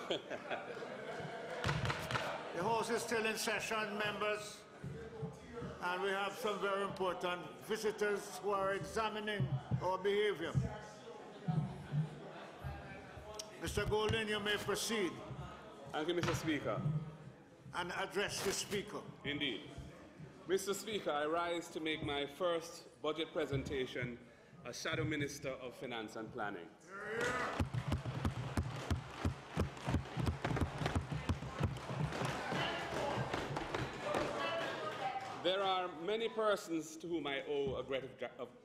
The House is still in session, members, and we have some very important visitors who are examining our behavior. Mr. Golding, you may proceed. Thank you, Mr. Speaker. And address the Speaker. Indeed. Mr. Speaker, I rise to make my first budget presentation as Shadow Minister of Finance and Planning. There are many persons to whom I owe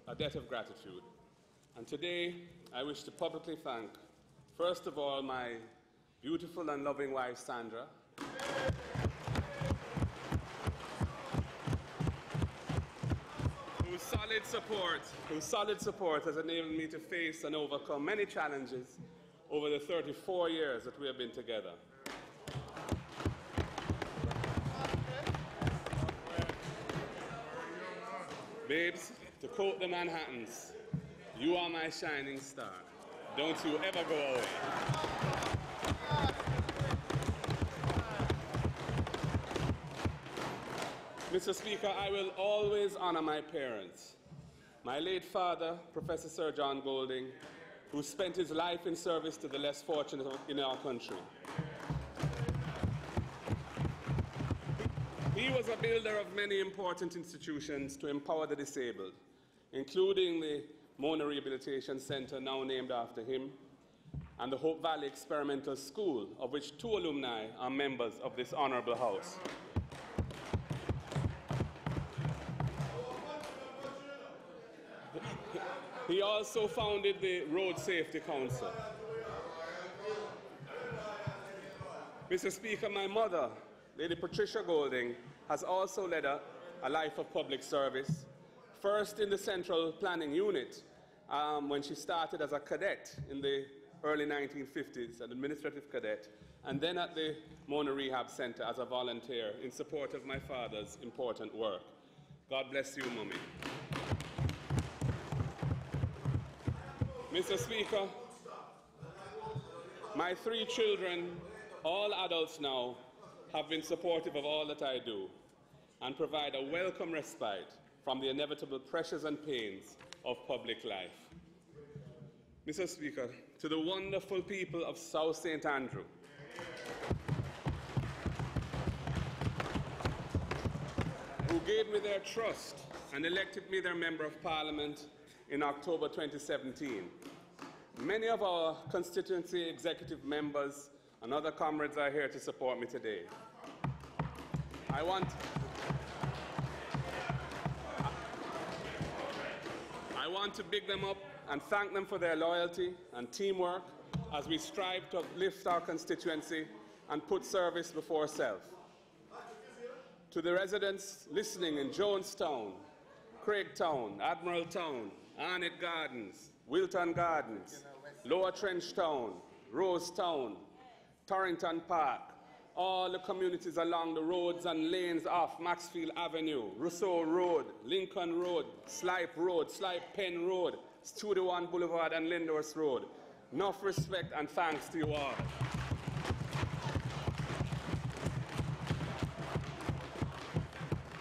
a debt of gratitude. And today, I wish to publicly thank, first of all, my beautiful and loving wife, Sandra, whose solid support has enabled me to face and overcome many challenges over the 34 years that we have been together. Babes, to quote the Manhattans, you are my shining star. Don't you ever go away. Mr. Speaker, I will always honor my parents. My late father, Professor Sir John Golding, who spent his life in service to the less fortunate in our country. He was a builder of many important institutions to empower the disabled, including the Mona Rehabilitation Center, now named after him, and the Hope Valley Experimental School, of which 2 alumni are members of this honorable House. He also founded the Road Safety Council. Mr. Speaker, my mother, Lady Patricia Golding, has also led a life of public service, first in the Central Planning Unit when she started as a cadet in the early 1950s, an administrative cadet, and then at the Mona Rehab Center as a volunteer in support of my father's important work. God bless you, Mummy. Mr. Speaker, my 3 children, all adults now, have been supportive of all that I do and provide a welcome respite from the inevitable pressures and pains of public life. Mr. Speaker, to the wonderful people of South St. Andrew, who gave me their trust and elected me their Member of Parliament in October 2017. Many of our constituency executive members and other comrades are here to support me today. I want to big them up and thank them for their loyalty and teamwork as we strive to uplift our constituency and put service before self. To the residents listening in Jonestown, Craigtown, Admiraltown, Arnett Gardens, Wilton Gardens, Lower Trench Town, Rosetown, Torrington Park, all the communities along the roads and lanes off Maxfield Avenue, Rousseau Road, Lincoln Road, Slipe Penn Road, Studio One Boulevard and Lyndhurst Road. Enough respect and thanks to you all.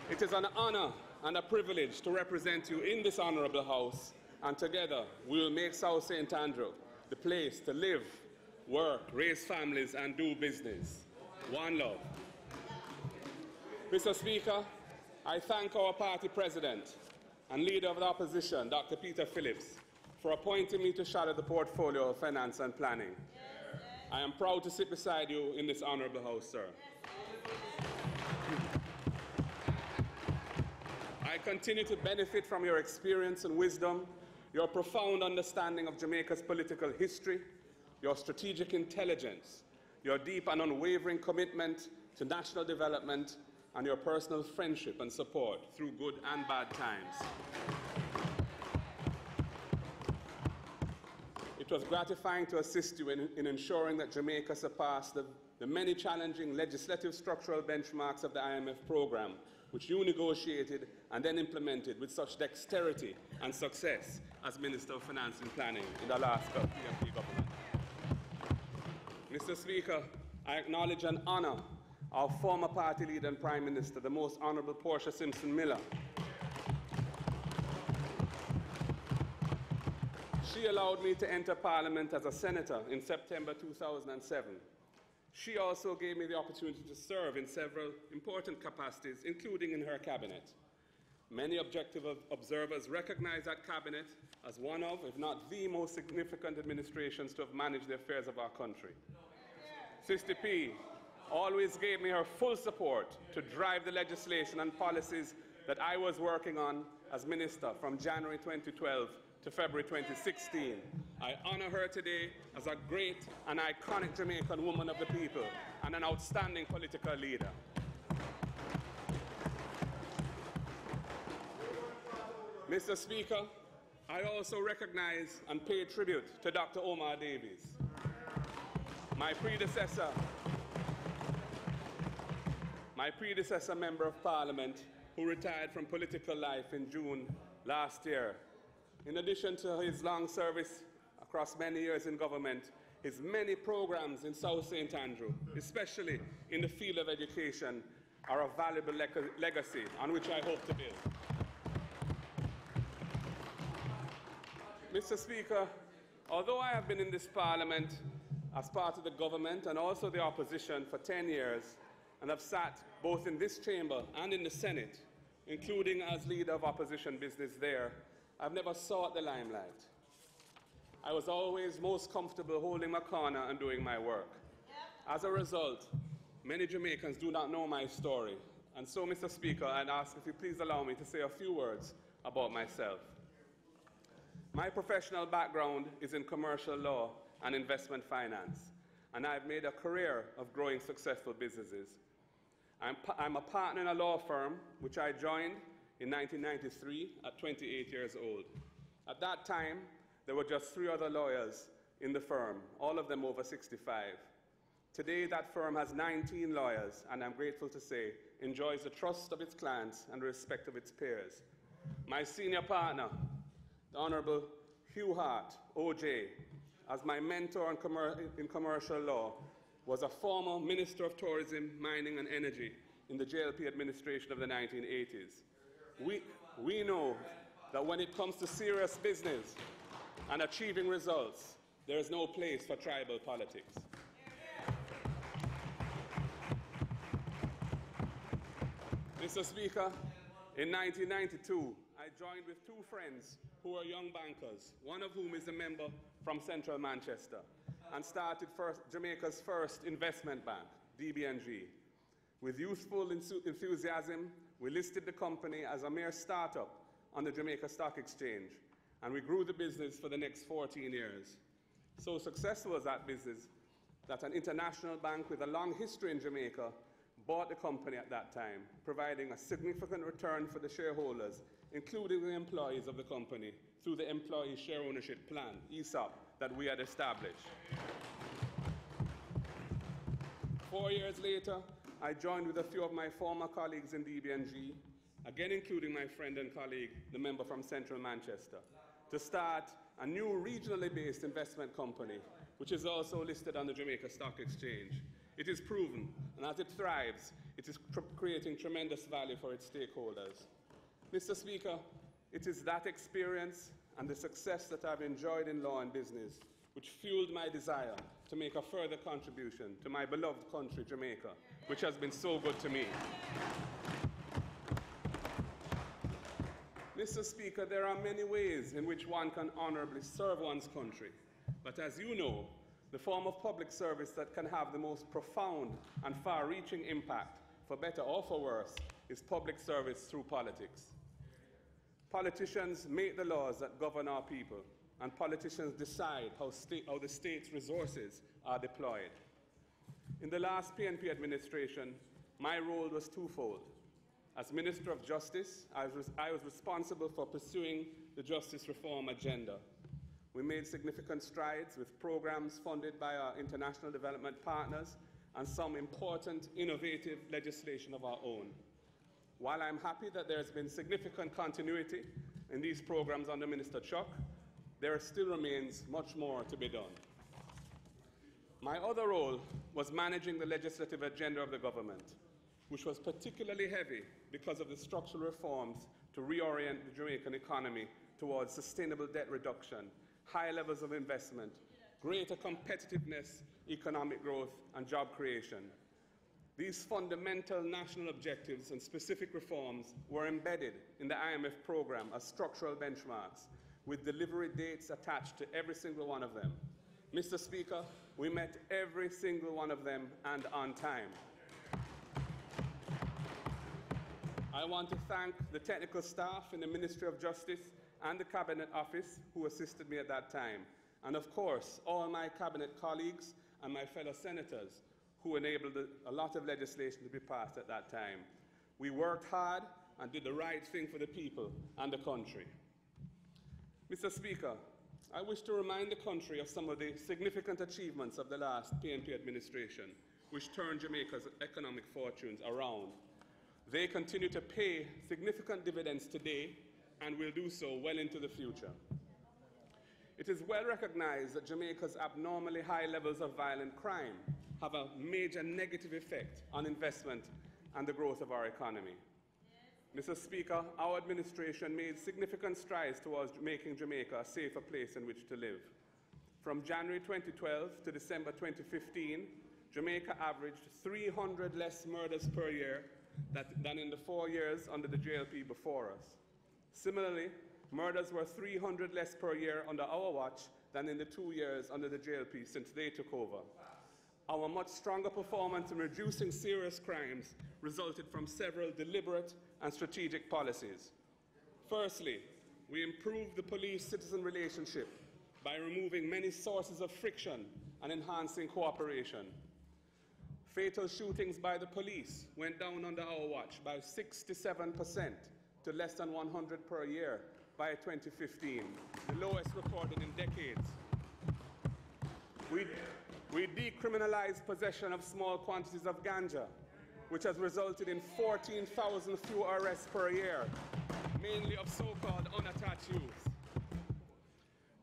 It is an honor and a privilege to represent you in this honorable House, and together we will make South St. Andrew the place to live, work, raise families and do business. One love. Mr. Speaker, I thank our party president and leader of the opposition, Dr. Peter Phillips, for appointing me to shadow the portfolio of finance and planning. I am proud to sit beside you in this honorable House, sir. I continue to benefit from your experience and wisdom, your profound understanding of Jamaica's political history, your strategic intelligence, your deep and unwavering commitment to national development, and your personal friendship and support through good and bad times. It was gratifying to assist you in ensuring that Jamaica surpassed the many challenging legislative structural benchmarks of the IMF program, which you negotiated and then implemented with such dexterity and success as Minister of Finance and Planning in the last PMP government. Mr. Speaker, I acknowledge and honor our former party leader and Prime Minister, the Most Honourable Portia Simpson Miller. She allowed me to enter Parliament as a senator in September 2007. She also gave me the opportunity to serve in several important capacities, including in her cabinet. Many objective observers recognize that cabinet as one of, if not the most significant administrations to have managed the affairs of our country. Sister P always gave me her full support to drive the legislation and policies that I was working on as minister from January 2012 to February 2016. I honor her today as a great and iconic Jamaican woman of the people and an outstanding political leader. Mr. Speaker, I also recognize and pay tribute to Dr. Omar Davies, my predecessor member of Parliament who retired from political life in June last year. In addition to his long service across many years in government, his many programs in South St. Andrew, especially in the field of education, are a valuable legacy on which I hope to build. Mr. Speaker, although I have been in this Parliament as part of the government and also the opposition for 10 years, and have sat both in this chamber and in the Senate, including as leader of opposition business there, I've never sought the limelight. I was always most comfortable holding my corner and doing my work. As a result, many Jamaicans do not know my story. And so, Mr. Speaker, I'd ask if you please allow me to say a few words about myself. My professional background is in commercial law and investment finance, and I've made a career of growing successful businesses. I'm a partner in a law firm, which I joined in 1993 at 28 years old. At that time, there were just 3 other lawyers in the firm, all of them over 65. Today, that firm has 19 lawyers, and I'm grateful to say, enjoys the trust of its clients and the respect of its peers. My senior partner, the Honourable Hugh Hart, OJ, as my mentor in commercial law, was a former Minister of Tourism, Mining and Energy in the JLP administration of the 1980s. We know that when it comes to serious business and achieving results, there is no place for tribal politics. Mr. Speaker, in 1992, I joined with 2 friends who are young bankers, one of whom is a member from Central Manchester, and started Jamaica's first investment bank, DBNG. With youthful enthusiasm, we listed the company as a mere startup on the Jamaica Stock Exchange, and we grew the business for the next 14 years. So successful was that business that an international bank with a long history in Jamaica bought the company at that time, providing a significant return for the shareholders, including the employees of the company, through the Employee Share Ownership Plan, ESOP, that we had established. 4 years later, I joined with a few of my former colleagues in DBNG, again including my friend and colleague, the member from Central Manchester, to start a new regionally based investment company, which is also listed on the Jamaica Stock Exchange. It is proven, and as it thrives, it is creating tremendous value for its stakeholders. Mr. Speaker, it is that experience and the success that I've enjoyed in law and business which fueled my desire to make a further contribution to my beloved country, Jamaica, which has been so good to me. Mr. Speaker, there are many ways in which one can honorably serve one's country. But as you know, the form of public service that can have the most profound and far-reaching impact, for better or for worse, is public service through politics. Politicians make the laws that govern our people, and politicians decide how the state's resources are deployed. In the last PNP administration, my role was twofold. As Minister of Justice, I was responsible for pursuing the justice reform agenda. We made significant strides with programs funded by our international development partners and some important, innovative legislation of our own. While I'm happy that there has been significant continuity in these programs under Minister Chuck, there still remains much more to be done. My other role was managing the legislative agenda of the government, which was particularly heavy because of the structural reforms to reorient the Jamaican economy towards sustainable debt reduction, high levels of investment, greater competitiveness, economic growth, and job creation. These fundamental national objectives and specific reforms were embedded in the IMF program as structural benchmarks, with delivery dates attached to every single one of them. Mr. Speaker, we met every single one of them and on time. I want to thank the technical staff in the Ministry of Justice and the Cabinet Office who assisted me at that time, and of course, all my Cabinet colleagues and my fellow senators who enabled a lot of legislation to be passed at that time. We worked hard and did the right thing for the people and the country. Mr. Speaker, I wish to remind the country of some of the significant achievements of the last PNP administration, which turned Jamaica's economic fortunes around. They continue to pay significant dividends today and will do so well into the future. It is well recognized that Jamaica's abnormally high levels of violent crime have a major negative effect on investment and the growth of our economy. Mr. Speaker, our administration made significant strides towards making Jamaica a safer place in which to live. From January 2012 to December 2015, Jamaica averaged 300 less murders per year than in the 4 years under the JLP before us. Similarly, murders were 300 less per year under our watch than in the 2 years under the JLP since they took over. Our much stronger performance in reducing serious crimes resulted from several deliberate and strategic policies. Firstly, we improved the police-citizen relationship by removing many sources of friction and enhancing cooperation. Fatal shootings by the police went down under our watch by 67% to less than 100 per year by 2015, the lowest recorded in decades. We decriminalized possession of small quantities of ganja, which has resulted in 14,000 fewer arrests per year, mainly of so-called unattached youth.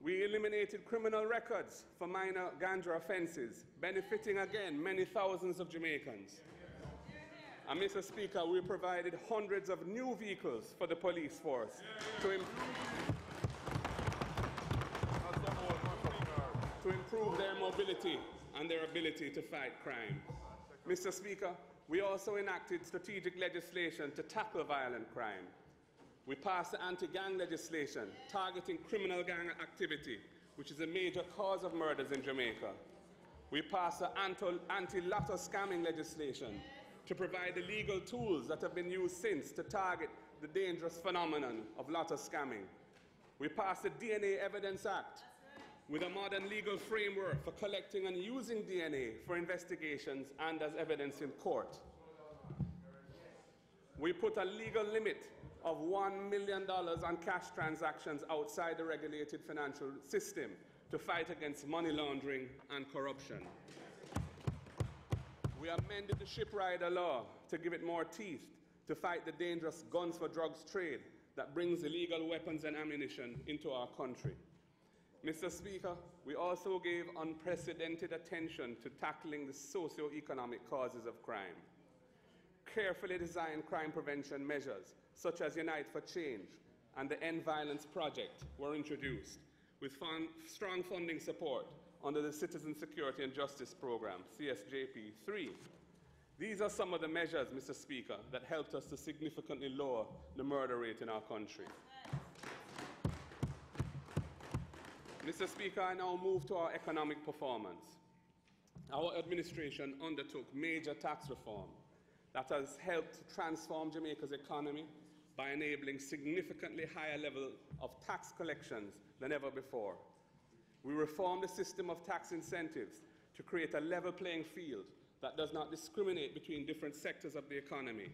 We eliminated criminal records for minor ganja offenses, benefiting again many thousands of Jamaicans. And Mr. Speaker, we provided hundreds of new vehicles for the police force to improve their mobility and their ability to fight crime. Mr. Speaker, we also enacted strategic legislation to tackle violent crime. We passed the anti-gang legislation targeting criminal gang activity, which is a major cause of murders in Jamaica. We passed the anti-lotto scamming legislation to provide the legal tools that have been used since to target the dangerous phenomenon of lotto scamming. We passed the DNA Evidence Act with a modern legal framework for collecting and using DNA for investigations and as evidence in court. We put a legal limit of $1 million on cash transactions outside the regulated financial system to fight against money laundering and corruption. We amended the shipwrighter law to give it more teeth to fight the dangerous guns for drugs trade that brings illegal weapons and ammunition into our country. Mr. Speaker, we also gave unprecedented attention to tackling the socio-economic causes of crime. Carefully designed crime prevention measures, such as Unite for Change and the End Violence Project, were introduced, with strong funding support under the Citizen Security and Justice Program, CSJP-3. These are some of the measures, Mr. Speaker, that helped us to significantly lower the murder rate in our country. Mr. Speaker, I now move to our economic performance. Our administration undertook major tax reform that has helped transform Jamaica's economy by enabling significantly higher level of tax collections than ever before. We reformed the system of tax incentives to create a level playing field that does not discriminate between different sectors of the economy.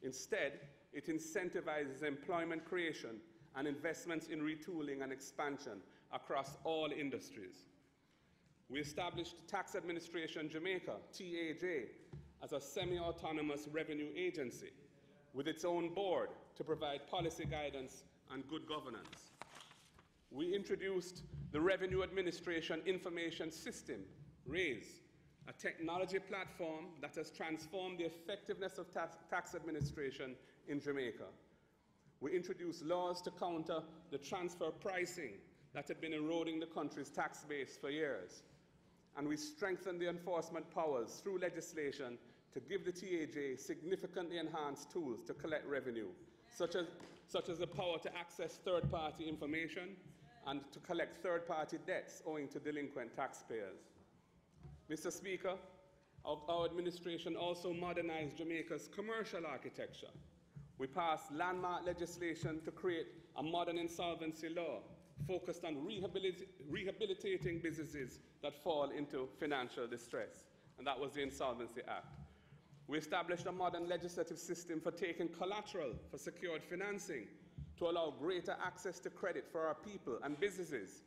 Instead, it incentivizes employment creation and investments in retooling and expansion across all industries. We established Tax Administration Jamaica, TAJ, as a semi-autonomous revenue agency with its own board to provide policy guidance and good governance. We introduced the Revenue Administration Information System, RAISE, a technology platform that has transformed the effectiveness of tax administration in Jamaica. We introduced laws to counter the transfer pricing that had been eroding the country's tax base for years. And we strengthened the enforcement powers through legislation to give the TAJ significantly enhanced tools to collect revenue, such as the power to access third-party information and to collect third-party debts owing to delinquent taxpayers. Mr. Speaker, our administration also modernized Jamaica's commercial architecture. We passed landmark legislation to create a modern insolvency law focused on rehabilitating businesses that fall into financial distress, and that was the Insolvency Act. We established a modern legislative system for taking collateral for secured financing to allow greater access to credit for our people and businesses.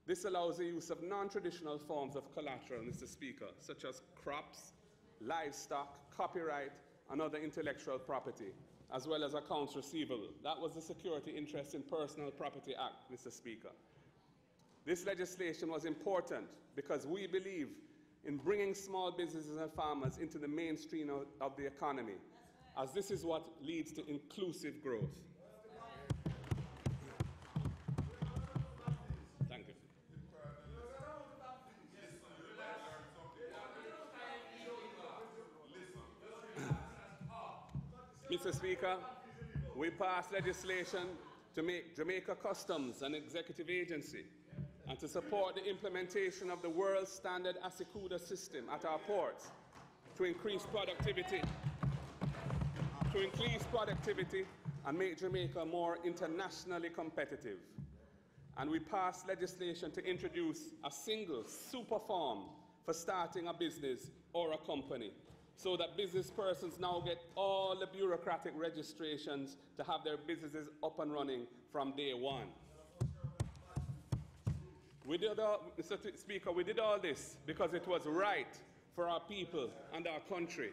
This allows the use of non-traditional forms of collateral, Mr. Speaker, such as crops, livestock, copyright, and other intellectual property, as well as accounts receivable. That was the Security Interest in Personal Property Act, Mr. Speaker. This legislation was important because we believe in bringing small businesses and farmers into the mainstream of the economy, as this is what leads to inclusive growth. Thank you. Mr. Speaker, we passed legislation to make Jamaica Customs an executive agency and to support the implementation of the world standard Asikuda system at our ports to increase productivity and make Jamaica more internationally competitive. And we passed legislation to introduce a single super form for starting a business or a company, so that business persons now get all the bureaucratic registrations to have their businesses up and running from day one. Mr. Speaker, we did all this because it was right for our people and our country.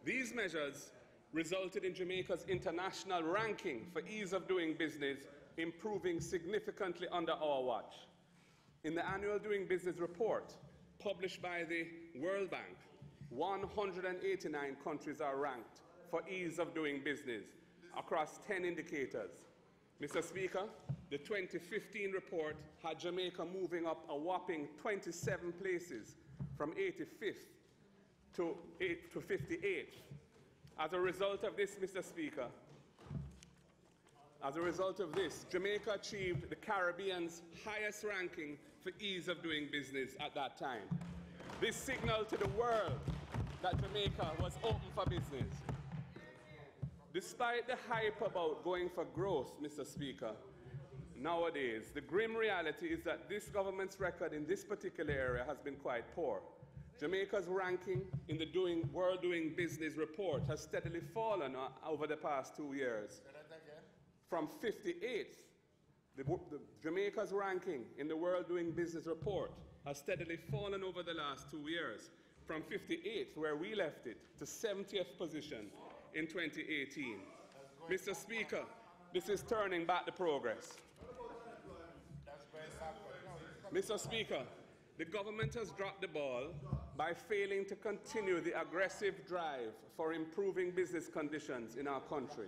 These measures resulted in Jamaica's international ranking for ease of doing business improving significantly under our watch. In the annual Doing Business report published by the World Bank, 189 countries are ranked for ease of doing business across 10 indicators. Mr. Speaker, the 2015 report had Jamaica moving up a whopping 27 places from 85th to 58th. As a result of this, Mr. Speaker, Jamaica achieved the Caribbean's highest ranking for ease of doing business at that time. This signaled to the world that Jamaica was open for business. Despite the hype about going for growth, Mr. Speaker, nowadays, the grim reality is that this government's record in this particular area has been quite poor. Jamaica's ranking in the World Doing Business report has steadily fallen over the past 2 years. From 58th, Jamaica's ranking in the World Doing Business report has steadily fallen over the last 2 years, from 58th, where we left it, to 70th position in 2018. Mr. Speaker, this is turning back the progress. Mr. Speaker, the government has dropped the ball by failing to continue the aggressive drive for improving business conditions in our country.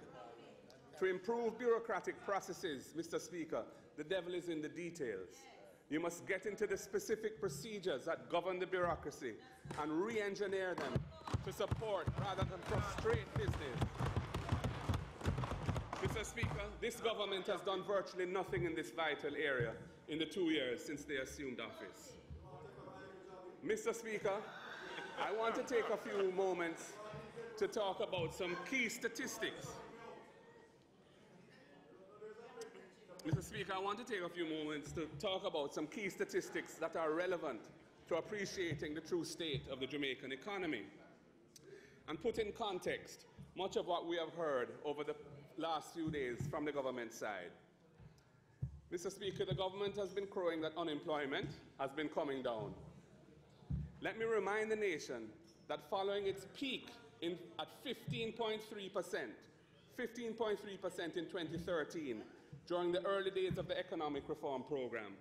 To improve bureaucratic processes, Mr. Speaker, the devil is in the details. You must get into the specific procedures that govern the bureaucracy and re-engineer them to support rather than frustrate business. Mr. Speaker, this government has done virtually nothing in this vital area in the 2 years since they assumed office. Mr. Speaker, I want to take a few moments to talk about some key statistics. Mr. Speaker, I want to take a few moments to talk about some key statistics that are relevant to appreciating the true state of the Jamaican economy and put in context much of what we have heard over the last few days from the government side. Mr. Speaker, the government has been crowing that unemployment has been coming down. Let me remind the nation that following its peak at 15.3% in 2013, during the early days of the economic reform program,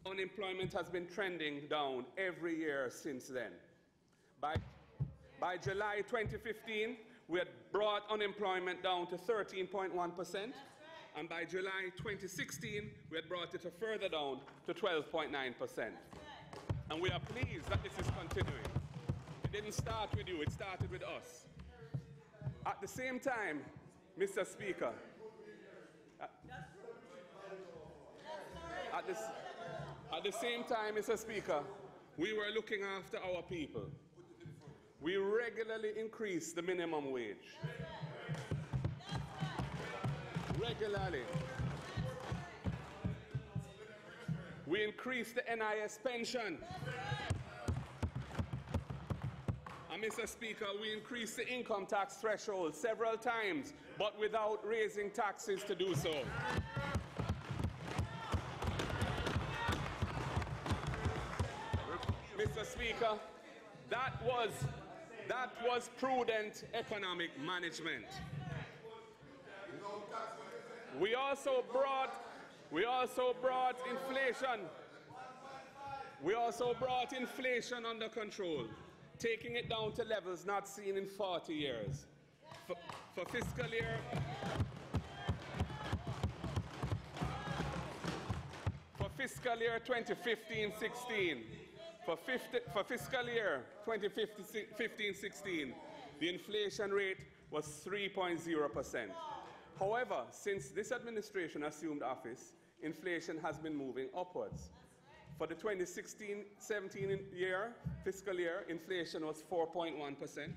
unemployment has been trending down every year since then. By July 2015, we had brought unemployment down to 13.1%, and by July 2016, we had brought it further down to 12.9%. And we are pleased that this is continuing. It didn't start with you, it started with us. At the same time, Mr. Speaker, at the same time, Mr. Speaker, we were looking after our people. We regularly increased the minimum wage. Regularly. We increased the NIS pension. And Mr. Speaker, we increased the income tax threshold several times, but without raising taxes to do so. Mr. Speaker, that was prudent economic management. We also brought inflation. We also brought inflation under control, taking it down to levels not seen in 40 years. For fiscal year 2015-16, for fiscal year 2015-16, the inflation rate was 3.0%. However, since this administration assumed office, inflation has been moving upwards. For the 2016-17 fiscal year, inflation was 4.1%,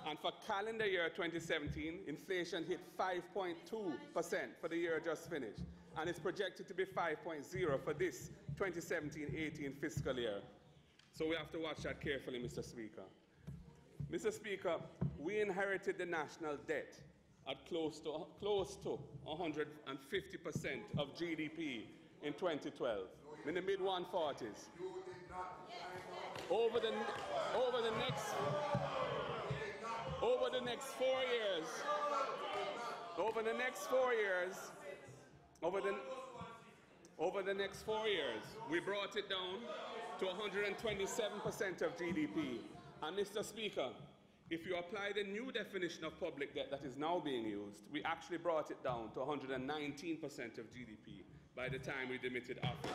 and for calendar year 2017, inflation hit 5.2% for the year just finished, and it's projected to be 5.0% for this 2017-18 fiscal year. So we have to watch that carefully, Mr. Speaker. Mr. Speaker, we inherited the national debt at close to 150% of GDP in 2012, in the mid-140s. Over the next 4 years, we brought it down to 127% of GDP. And Mr. Speaker, if you apply the new definition of public debt that is now being used, we actually brought it down to 119% of GDP by the time we demitted office.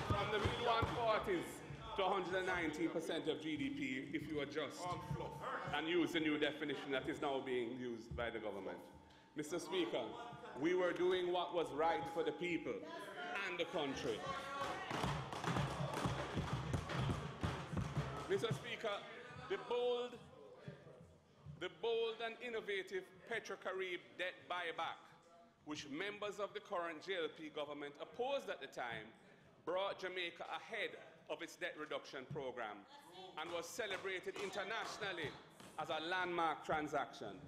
From the mid-140s to 119% of GDP if you adjust and use the new definition that is now being used by the government. Mr. Speaker, we were doing what was right for the people and the country. Mr. Speaker, the bold and innovative Petro-Carib debt buyback, which members of the current JLP government opposed at the time, brought Jamaica ahead of its debt reduction program and was celebrated internationally as a landmark transaction.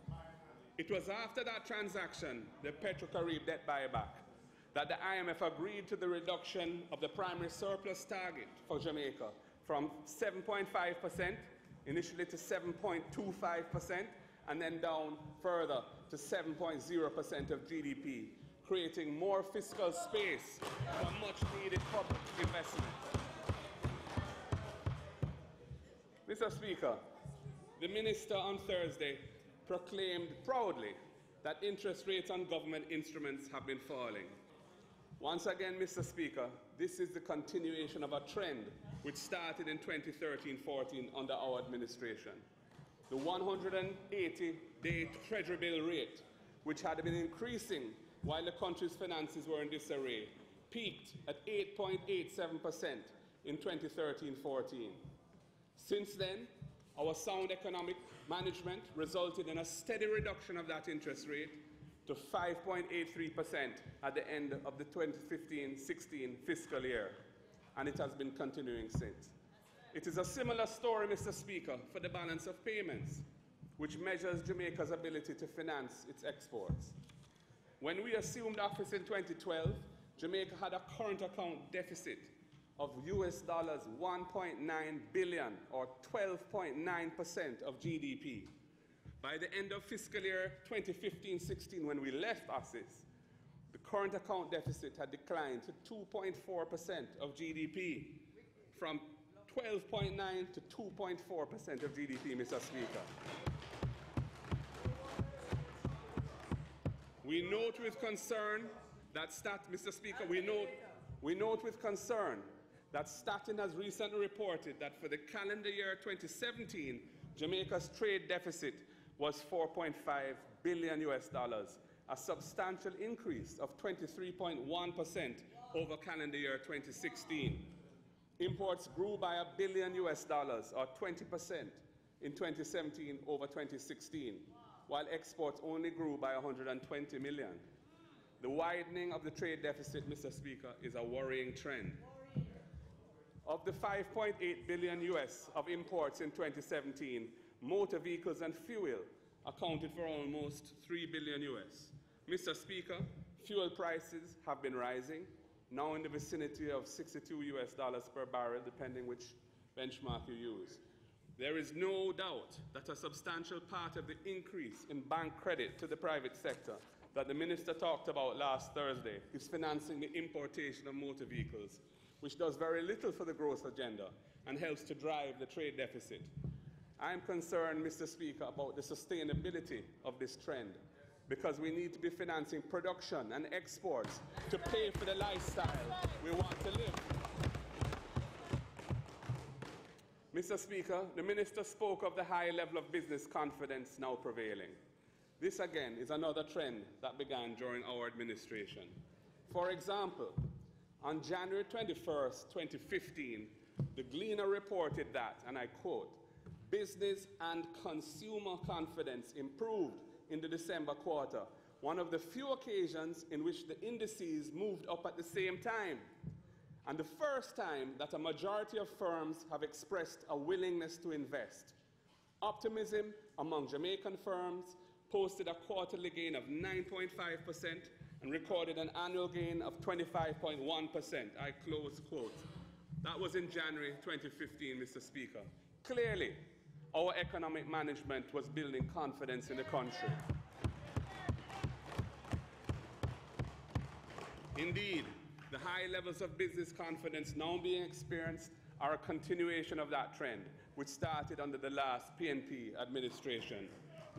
It was after that transaction, the Petro-Carib debt buyback, that the IMF agreed to the reduction of the primary surplus target for Jamaica from 7.5% initially to 7.25%, and then down further to 7.0% of GDP, creating more fiscal space for much-needed public investment. Mr. Speaker, the Minister on Thursday proclaimed proudly that interest rates on government instruments have been falling. Once again, Mr. Speaker, this is the continuation of a trend which started in 2013-14 under our administration. The 180-day Treasury bill rate, which had been increasing while the country's finances were in disarray, peaked at 8.87% in 2013-14. Since then, our sound economic management resulted in a steady reduction of that interest rate to 5.83% at the end of the 2015-16 fiscal year, and it has been continuing since. It is a similar story, Mr. Speaker, for the balance of payments, which measures Jamaica's ability to finance its exports. When we assumed office in 2012, Jamaica had a current account deficit of US dollars 1.9 billion, or 12.9% of GDP. By the end of fiscal year 2015-16, when we left office, the current account deficit had declined to 2.4% of GDP, from 12.9 to 2.4% of GDP, Mr. Speaker. We note with concern that Mr. Speaker, we note with concern that Statin has recently reported that for the calendar year 2017, Jamaica's trade deficit was $4.5 billion, a substantial increase of 23.1% over calendar year 2016. Imports grew by $1 billion, or 20%, in 2017 over 2016, while exports only grew by 120 million. The widening of the trade deficit, Mr. Speaker, is a worrying trend. Of the $5.8 billion of imports in 2017, motor vehicles and fuel accounted for almost $3 billion. Mr. Speaker, fuel prices have been rising, now in the vicinity of $62 per barrel, depending which benchmark you use. There is no doubt that a substantial part of the increase in bank credit to the private sector that the Minister talked about last Thursday is financing the importation of motor vehicles, which does very little for the growth agenda and helps to drive the trade deficit. I am concerned, Mr. Speaker, about the sustainability of this trend, because we need to be financing production and exports to pay for the lifestyle we want to live. Mr. Speaker, the Minister spoke of the high level of business confidence now prevailing. This, again, is another trend that began during our administration. For example, on January 21st, 2015, the Gleaner reported that, and I quote, "Business and consumer confidence improved in the December quarter, one of the few occasions in which the indices moved up at the same time, and the first time that a majority of firms have expressed a willingness to invest. Optimism among Jamaican firms posted a quarterly gain of 9.5% and recorded an annual gain of 25.1%. I close quote. That was in January 2015, Mr. Speaker. Clearly, our economic management was building confidence in the country. Indeed, the high levels of business confidence now being experienced are a continuation of that trend, which started under the last PNP administration.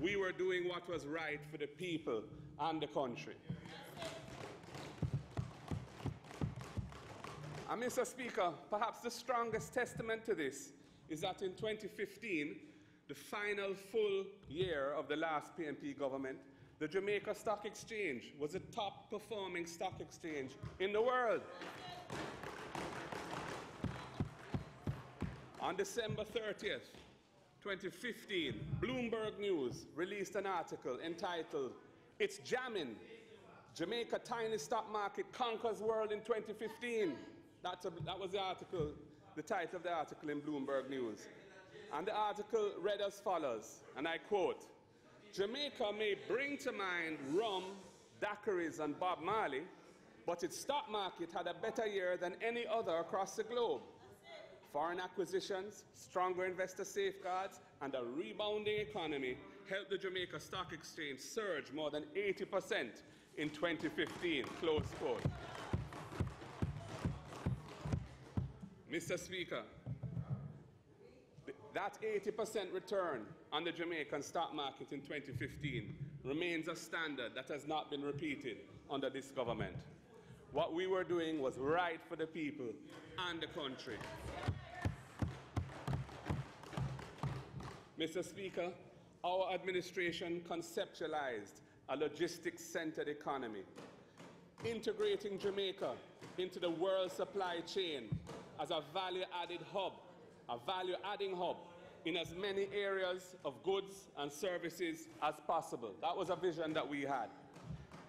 We were doing what was right for the people and the country. And Mr. Speaker, perhaps the strongest testament to this is that in 2015, the final full year of the last PNP government, the Jamaica Stock Exchange was the top performing stock exchange in the world. On December 30th, 2015, Bloomberg News released an article entitled, "It's Jamming, Jamaica Tiny Stock Market Conquers World in 2015. That was the article, the title of the article in Bloomberg News. And the article read as follows, and I quote, "Jamaica may bring to mind rum, daiquiris, and Bob Marley, but its stock market had a better year than any other across the globe. Foreign acquisitions, stronger investor safeguards, and a rebounding economy helped the Jamaica Stock Exchange surge more than 80% in 2015, close quote. Mr. Speaker, that 80% return on the Jamaican stock market in 2015 remains a standard that has not been repeated under this government. What we were doing was right for the people and the country. Mr. Speaker, our administration conceptualized a logistics-centered economy, integrating Jamaica into the world supply chain as a value-adding hub in as many areas of goods and services as possible. That was a vision that we had.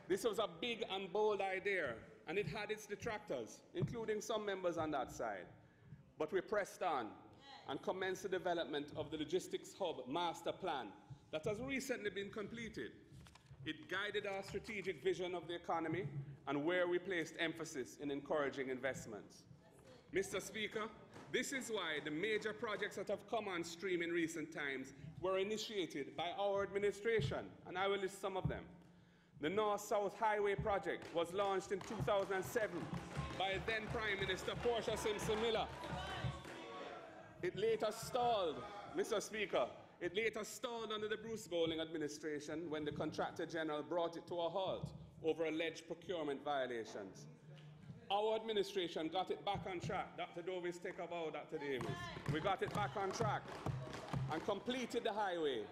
This was a big and bold idea, and it had its detractors, including some members on that side. But we pressed on and commenced the development of the Logistics Hub Master Plan that has recently been completed. It guided our strategic vision of the economy and where we placed emphasis in encouraging investments. Mr. Speaker, this is why the major projects that have come on stream in recent times were initiated by our administration, and I will list some of them. The North-South Highway project was launched in 2007 by then Prime Minister Portia Simpson Miller. It later stalled, Mr. Speaker, it later stalled under the Bruce Bowling administration when the Contractor General brought it to a halt over alleged procurement violations. Our administration got it back on track. Dr. Davis, take a bow, Dr. Davis. We got it back on track and completed the highway.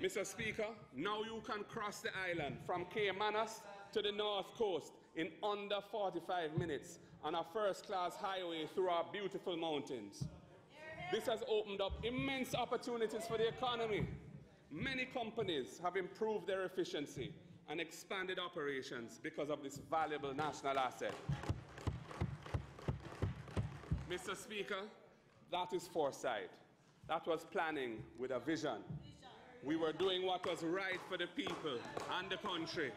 Mr. Speaker, now you can cross the island from Caymanas to the north coast in under 45 minutes on a first-class highway through our beautiful mountains. This has opened up immense opportunities for the economy. Many companies have improved their efficiency and expanded operations because of this valuable national asset. Mr. Speaker, that is foresight. That was planning with a vision. We were doing what was right for the people and the country.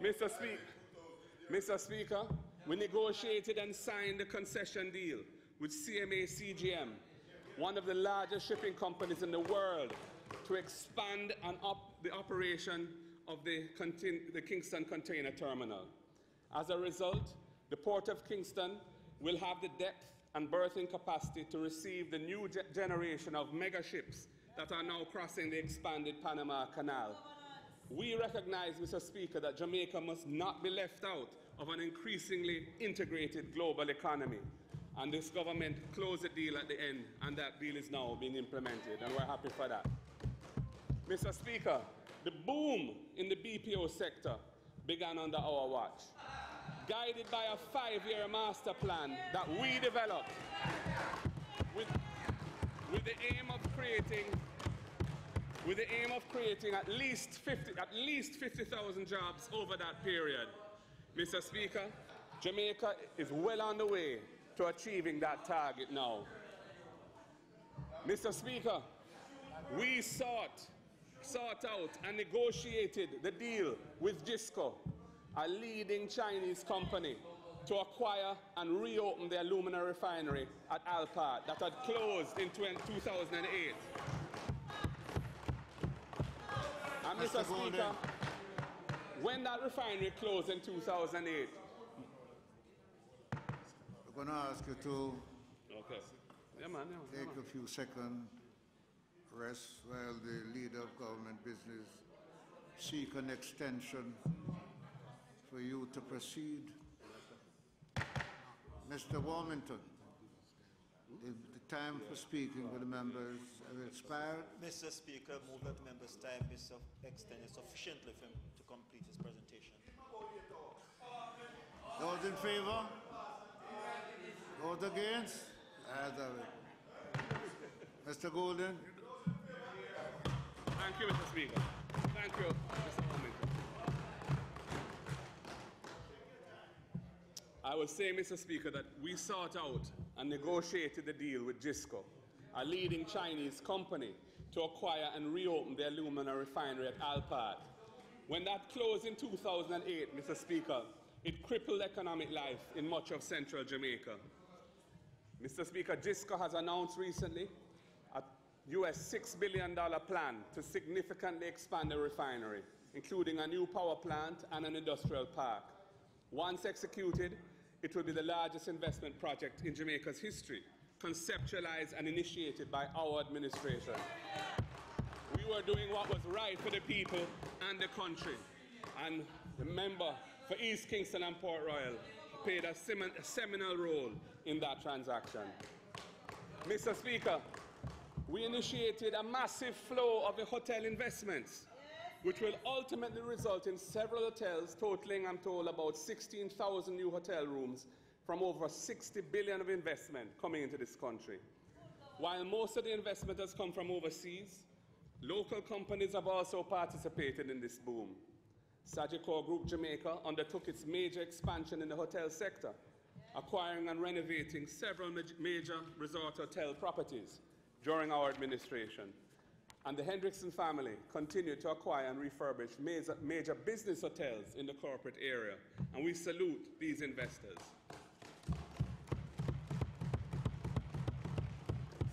Mr. Speaker, we negotiated and signed a concession deal with CMA CGM, one of the largest shipping companies in the world, to expand the operation of the Kingston Container Terminal. As a result, the Port of Kingston will have the depth and berthing capacity to receive the new generation of mega ships that are now crossing the expanded Panama Canal. We recognize, Mr. Speaker, that Jamaica must not be left out of an increasingly integrated global economy. And this government closed the deal at the end, and that deal is now being implemented, and we're happy for that. Mr. Speaker, the boom in the BPO sector began under our watch, guided by a 5-year master plan that we developed with the aim of creating at least 50,000 jobs over that period. Mr. Speaker, Jamaica is well on the way to achieving that target now. Mr. Speaker, we sought out and negotiated the deal with Fiscal, a leading Chinese company, to acquire and reopen the alumina refinery at Alpart that had closed in 2008. And Mr. Speaker, when that refinery closed in 2008, I'm going to ask you to take a few seconds rest while the leader of government business seek an extension for you to proceed. Mr. Warmington, the time for speaking with the members has expired. Mr. Speaker, move that the member's time is extended sufficiently for him to complete his presentation. Those in favor? Those against? Ayes have it. Mr. Golden. Thank you, Mr. Speaker. Thank you, Mr. Warmington. I will say, Mr. Speaker, that we sought out and negotiated the deal with Fiscal, a leading Chinese company, to acquire and reopen the alumina refinery at Alpart. When that closed in 2008, Mr. Speaker, it crippled economic life in much of central Jamaica. Mr. Speaker, Fiscal has announced recently a US $6 billion plan to significantly expand the refinery, including a new power plant and an industrial park. Once executed, it will be the largest investment project in Jamaica's history, conceptualized and initiated by our administration. We were doing what was right for the people and the country. And the member for East Kingston and Port Royal played a seminal role in that transaction. Mr. Speaker, we initiated a massive flow of the hotel investments, which will ultimately result in several hotels totaling, I'm told, about 16,000 new hotel rooms from over 60 billion of investment coming into this country. While most of the investment has come from overseas, local companies have also participated in this boom. Sagicor Group Jamaica undertook its major expansion in the hotel sector, acquiring and renovating several major resort hotel properties during our administration. And the Hendrickson family continued to acquire and refurbish major business hotels in the corporate area, and we salute these investors.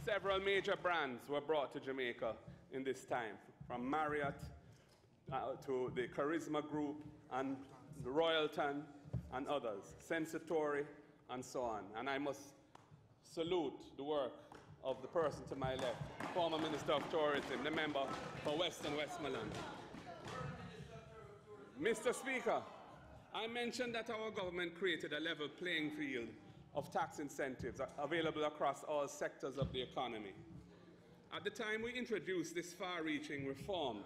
Several major brands were brought to Jamaica in this time, from Marriott, to the Charisma Group and the Royalton and others, Sensatori and so on. And I must salute the work of the person to my left, former Minister of Tourism, the member for Western Westmoreland. Mr. Speaker, I mentioned that our government created a level playing field of tax incentives available across all sectors of the economy. At the time we introduced this far-reaching reform,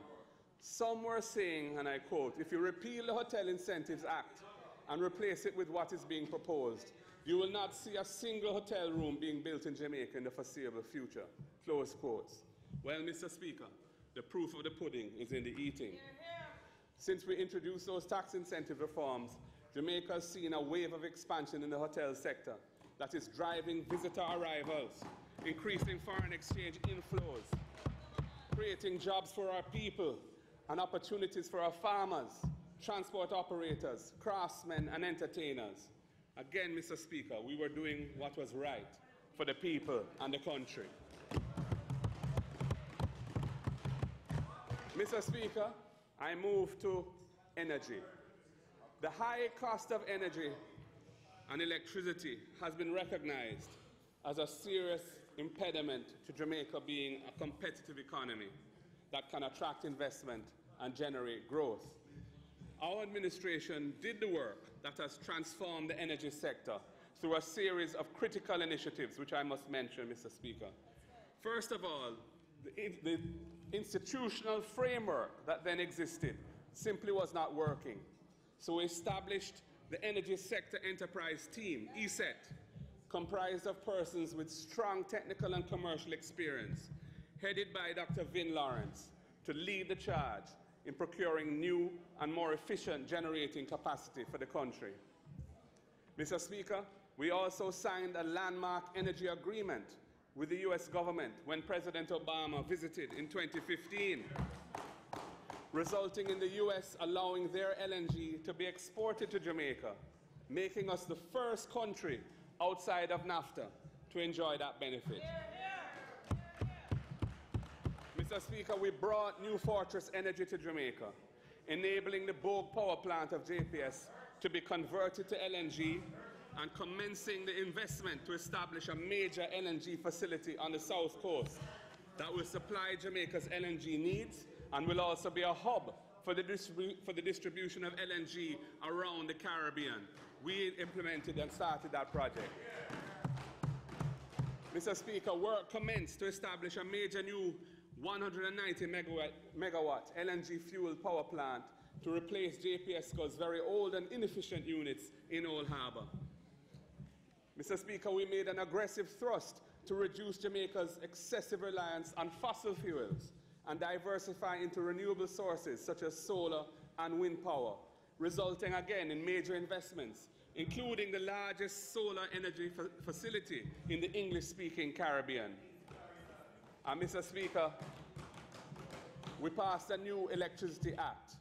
some were saying, and I quote, if you repeal the Hotel Incentives Act and replace it with what is being proposed, you will not see a single hotel room being built in Jamaica in the foreseeable future, close quotes. Well, Mr. Speaker, the proof of the pudding is in the eating. Since we introduced those tax incentive reforms, Jamaica has seen a wave of expansion in the hotel sector that is driving visitor arrivals, increasing foreign exchange inflows, creating jobs for our people and opportunities for our farmers, transport operators, craftsmen and entertainers. Again, Mr. Speaker, we were doing what was right for the people and the country. Mr. Speaker, I move to energy. The high cost of energy and electricity has been recognized as a serious impediment to Jamaica being a competitive economy that can attract investment and generate growth. Our administration did the work that has transformed the energy sector through a series of critical initiatives, which I must mention, Mr. Speaker. First of all, the institutional framework that then existed simply was not working. So we established the Energy Sector Enterprise Team, ESET, comprised of persons with strong technical and commercial experience, headed by Dr. Vin Lawrence, to lead the charge in procuring new and more efficient generating capacity for the country. Mr. Speaker, we also signed a landmark energy agreement with the US government when President Obama visited in 2015, resulting in the US allowing their LNG to be exported to Jamaica, making us the first country outside of NAFTA to enjoy that benefit. Mr. Speaker, we brought New Fortress Energy to Jamaica, enabling the Bogue power plant of JPS to be converted to LNG and commencing the investment to establish a major LNG facility on the south coast that will supply Jamaica's LNG needs and will also be a hub for the distribution of LNG around the Caribbean. We implemented and started that project. Mr. Speaker, work commenced to establish a major new 190 megawatt LNG fuel power plant to replace JPSCO's very old and inefficient units in Old Harbour. Mr. Speaker, we made an aggressive thrust to reduce Jamaica's excessive reliance on fossil fuels and diversify into renewable sources such as solar and wind power, resulting again in major investments, including the largest solar energy facility in the English-speaking Caribbean. And Mr. Speaker, we passed a new Electricity Act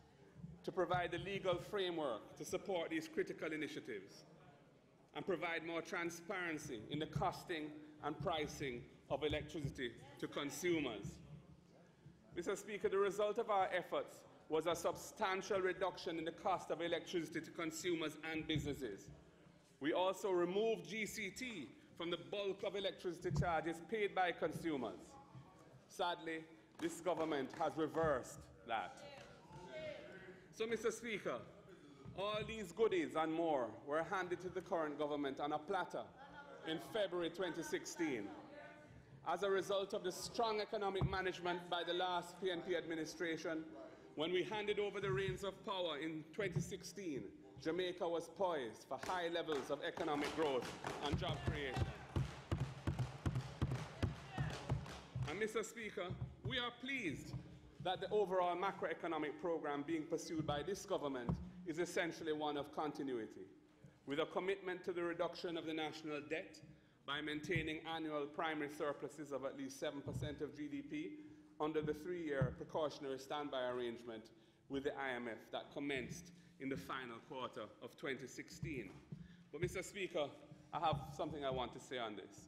to provide the legal framework to support these critical initiatives and provide more transparency in the costing and pricing of electricity to consumers. Mr. Speaker, the result of our efforts was a substantial reduction in the cost of electricity to consumers and businesses. We also removed GCT from the bulk of electricity charges paid by consumers. Sadly, this government has reversed that. So, Mr. Speaker, all these goodies and more were handed to the current government on a platter in February 2016. As a result of the strong economic management by the last PNP administration, when we handed over the reins of power in 2016, Jamaica was poised for high levels of economic growth and job creation. And Mr. Speaker, we are pleased that the overall macroeconomic program being pursued by this government is essentially one of continuity, with a commitment to the reduction of the national debt by maintaining annual primary surpluses of at least 7% of GDP under the 3-year precautionary standby arrangement with the IMF that commenced in the final quarter of 2016. But Mr. Speaker, I have something I want to say on this.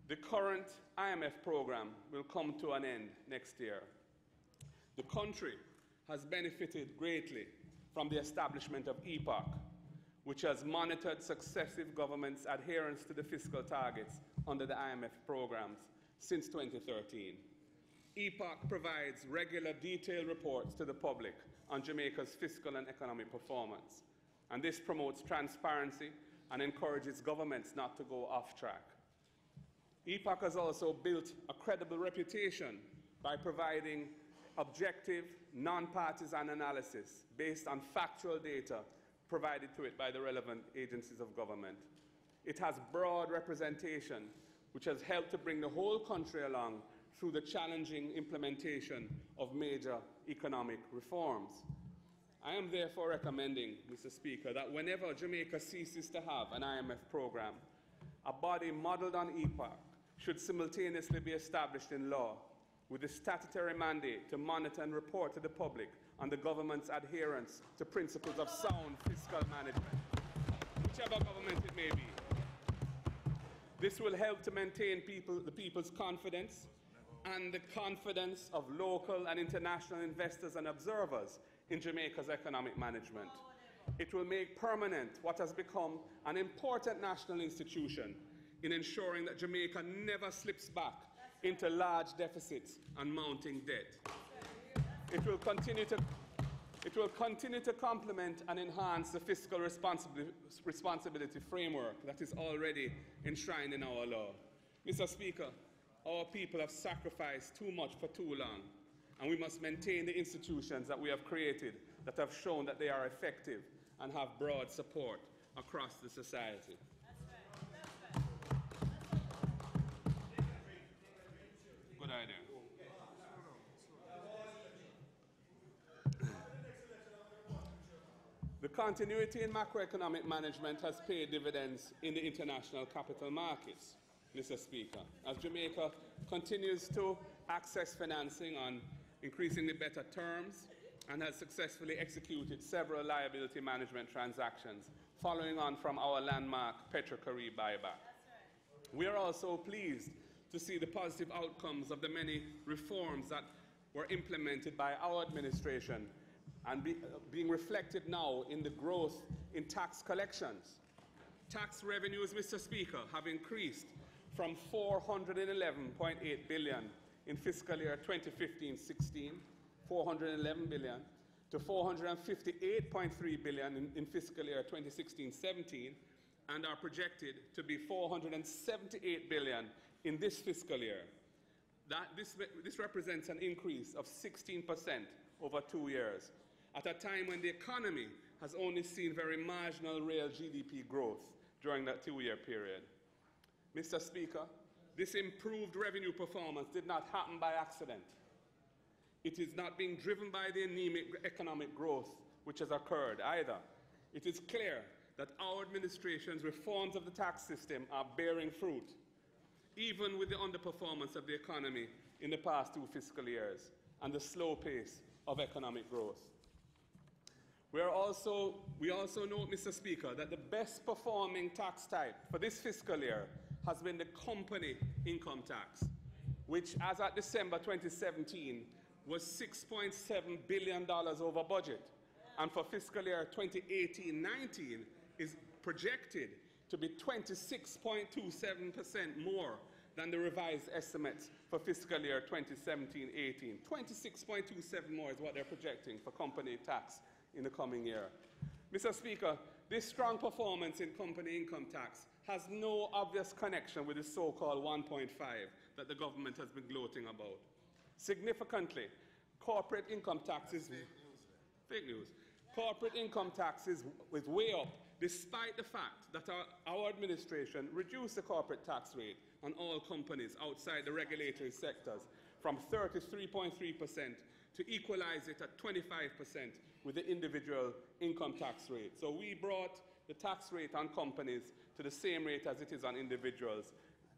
The current IMF program will come to an end next year. The country has benefited greatly from the establishment of EPOC, which has monitored successive governments' adherence to the fiscal targets under the IMF programs since 2013. EPOC provides regular detailed reports to the public on Jamaica's fiscal and economic performance, and this promotes transparency and encourages governments not to go off track. EPOC has also built a credible reputation by providing objective, non-partisan analysis based on factual data provided to it by the relevant agencies of government. It has broad representation, which has helped to bring the whole country along through the challenging implementation of major economic reforms. I am therefore recommending, Mr. Speaker, that whenever Jamaica ceases to have an IMF program, a body modeled on EPOC should simultaneously be established in law with a statutory mandate to monitor and report to the public on the government's adherence to principles of sound fiscal management, whichever government it may be. This will help to maintain the people's confidence and the confidence of local and international investors and observers in Jamaica's economic management. It will make permanent what has become an important national institution in ensuring that Jamaica never slips back into large deficits and mounting debt. It will continue to complement and enhance the fiscal responsibility framework that is already enshrined in our law. Mr. Speaker, our people have sacrificed too much for too long, and we must maintain the institutions that we have created that have shown that they are effective and have broad support across the society. Good idea. The continuity in macroeconomic management has paid dividends in the international capital markets, Mr. Speaker, as Jamaica continues to access financing on increasingly better terms and has successfully executed several liability management transactions following on from our landmark Petrocaribe buyback. We are also pleased to see the positive outcomes of the many reforms that were implemented by our administration and being reflected now in the growth in tax collections. Tax revenues, Mr. Speaker, have increased from $411.8 billion in fiscal year 2015-16, $411 billion, to $458.3 billion in fiscal year 2016-17, and are projected to be $478 billion in this fiscal year. This represents an increase of 16% over 2 years, at a time when the economy has only seen very marginal real GDP growth during that 2-year period. Mr. Speaker, this improved revenue performance did not happen by accident. It is not being driven by the anemic economic growth which has occurred either. It is clear that our administration's reforms of the tax system are bearing fruit, even with the underperformance of the economy in the past 2 fiscal years and the slow pace of economic growth. We also note, Mr. Speaker, that the best performing tax type for this fiscal year has been the company income tax, which as at December 2017 was $6.7 billion over budget, and for fiscal year 2018-19 is projected to be 26.27% more than the revised estimates for fiscal year 2017-18. 26.27 more is what they're projecting for company tax in the coming year. Mr. Speaker, this strong performance in company income tax has no obvious connection with the so-called 1.5 that the government has been gloating about. Significantly, corporate income tax is fake news. Corporate income tax is way up, despite the fact that our administration reduced the corporate tax rate on all companies outside the regulatory sectors from 33.3% to equalize it at 25% with the individual income tax rate. So we brought the tax rate on companies to the same rate as it is on individuals,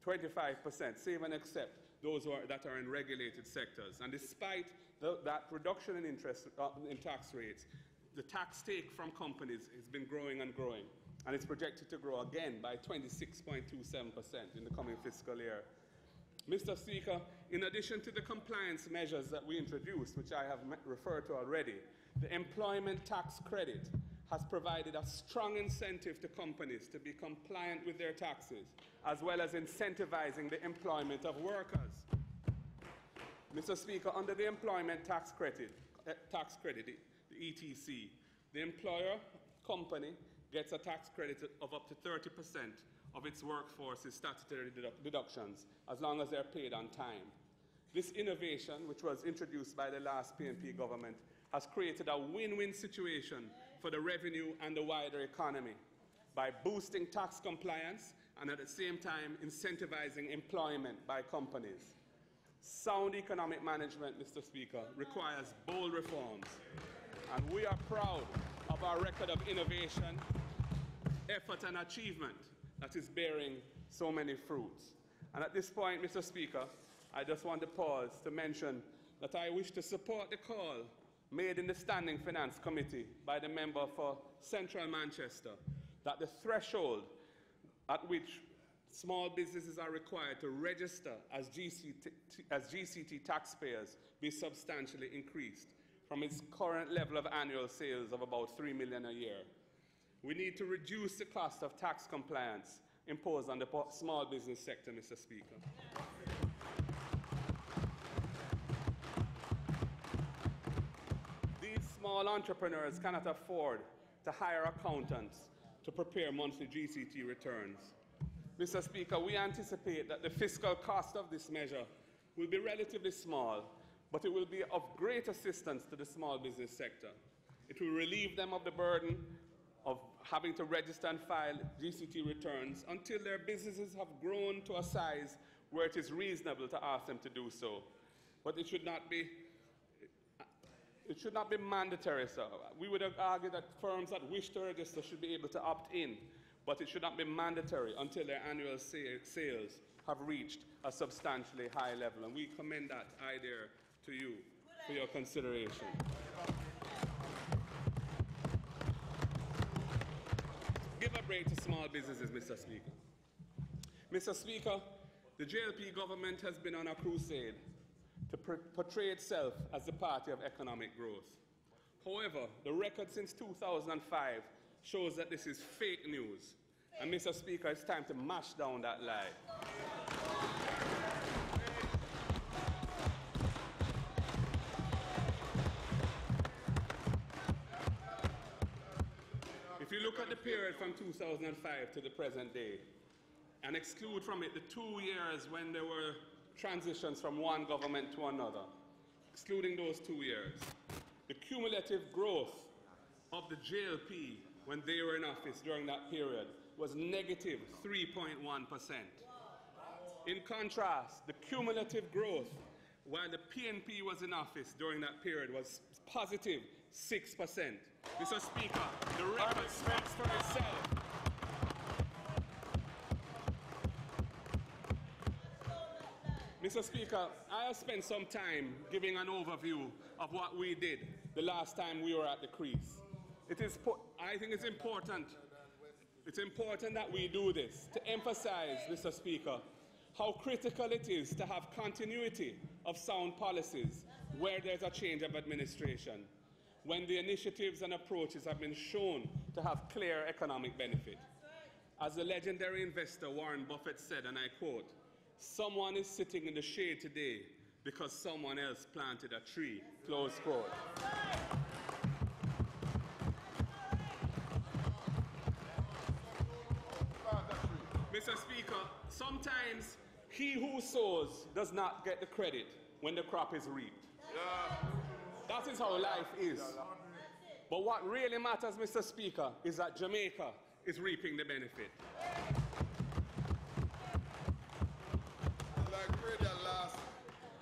25%, save and except those that are in regulated sectors. And despite that reduction in interest in tax rates, the tax take from companies has been growing and growing, and it's projected to grow again by 26.27% in the coming fiscal year. Mr. Speaker, in addition to the compliance measures that we introduced, which I have referred to already, the employment tax credit has provided a strong incentive to companies to be compliant with their taxes, as well as incentivizing the employment of workers. Mr. Speaker, under the employment tax credit, the ETC, the employer company gets a tax credit of up to 30% of its workforce's statutory deductions, as long as they're paid on time. This innovation, which was introduced by the last PNP government, has created a win-win situation for the revenue and the wider economy by boosting tax compliance and at the same time incentivizing employment by companies. Sound economic management, Mr. Speaker, requires bold reforms, and we are proud of our record of innovation, effort and achievement that is bearing so many fruits. And at this point, Mr. Speaker, I just want to pause to mention that I wish to support the call made in the Standing Finance Committee by the member for Central Manchester that the threshold at which small businesses are required to register as GCT taxpayers be substantially increased from its current level of annual sales of about $3 million a year. We need to reduce the cost of tax compliance imposed on the small business sector, Mr. Speaker. These small entrepreneurs cannot afford to hire accountants to prepare monthly GCT returns. Mr. Speaker, we anticipate that the fiscal cost of this measure will be relatively small, but it will be of great assistance to the small business sector. It will relieve them of the burden of having to register and file GCT returns until their businesses have grown to a size where it is reasonable to ask them to do so. But it should not be mandatory, sir. We would argue that firms that wish to register should be able to opt in, but it should not be mandatory until their annual sales have reached a substantially high level. And we commend that idea to you for your consideration. Give a break to small businesses, Mr. Speaker. Mr. Speaker, the JLP government has been on a crusade to portray itself as the party of economic growth. However, the record since 2005 shows that this is fake news. And Mr. Speaker, it's time to mash down that lie. If you look at the period from 2005 to the present day, and exclude from it the 2 years when there were transitions from one government to another, excluding those 2 years, the cumulative growth of the JLP when they were in office during that period was negative 3.1%. In contrast, the cumulative growth while the PNP was in office during that period was positive 6%. Mr. Speaker, the record speaks for itself. Mr. Speaker, I have spent some time giving an overview of what we did the last time we were at the crease. I think it's important that we do this to emphasize, Mr. Speaker, how critical it is to have continuity of sound policies where there's a change of administration, when the initiatives and approaches have been shown to have clear economic benefit. As the legendary investor Warren Buffett said, and I quote, "Someone is sitting in the shade today because someone else planted a tree," close quote. Mr. Speaker, sometimes he who sows does not get the credit when the crop is reaped. That is how life is. But what really matters, Mr. Speaker, is that Jamaica is reaping the benefit.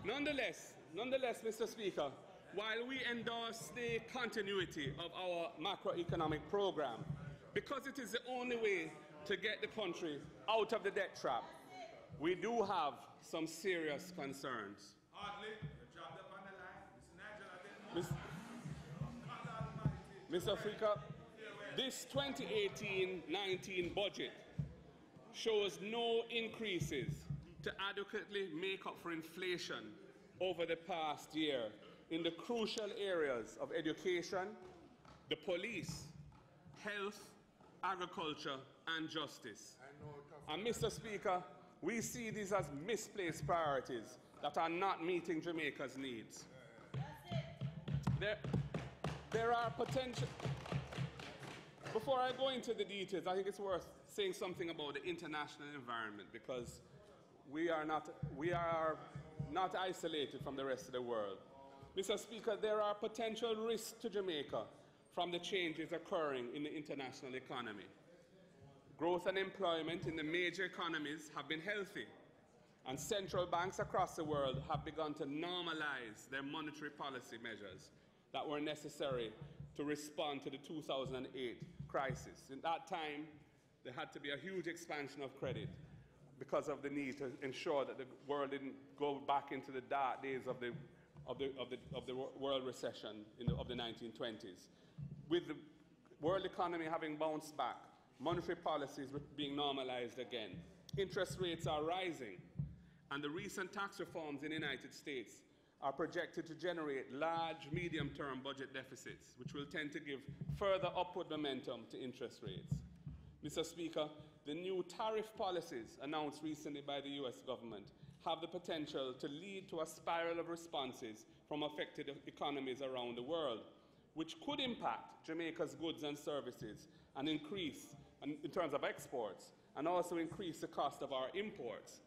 Nonetheless, Mr. Speaker, while we endorse the continuity of our macroeconomic program, because it is the only way to get the country out of the debt trap, we do have some serious concerns. Mr. Speaker, this 2018-19 budget shows no increases to adequately make up for inflation over the past year in the crucial areas of education, the police, health, agriculture, and justice. And Mr. Speaker, we see these as misplaced priorities that are not meeting Jamaica's needs. There are potential. Before I go into the details, I think it's worth saying something about the international environment, because we are not isolated from the rest of the world. Mr. Speaker, there are potential risks to Jamaica from the changes occurring in the international economy. Growth and employment in the major economies have been healthy, and central banks across the world have begun to normalize their monetary policy measures that were necessary to respond to the 2008 crisis. In that time, there had to be a huge expansion of credit because of the need to ensure that the world didn't go back into the dark days of the world recession of the 1920s. With the world economy having bounced back, monetary policies were being normalized again. Interest rates are rising, and the recent tax reforms in the United States are projected to generate large medium-term budget deficits, which will tend to give further upward momentum to interest rates. Mr. Speaker, the new tariff policies announced recently by the US government have the potential to lead to a spiral of responses from affected economies around the world, which could impact Jamaica's goods and services and increase, in terms of exports, and also increase the cost of our imports.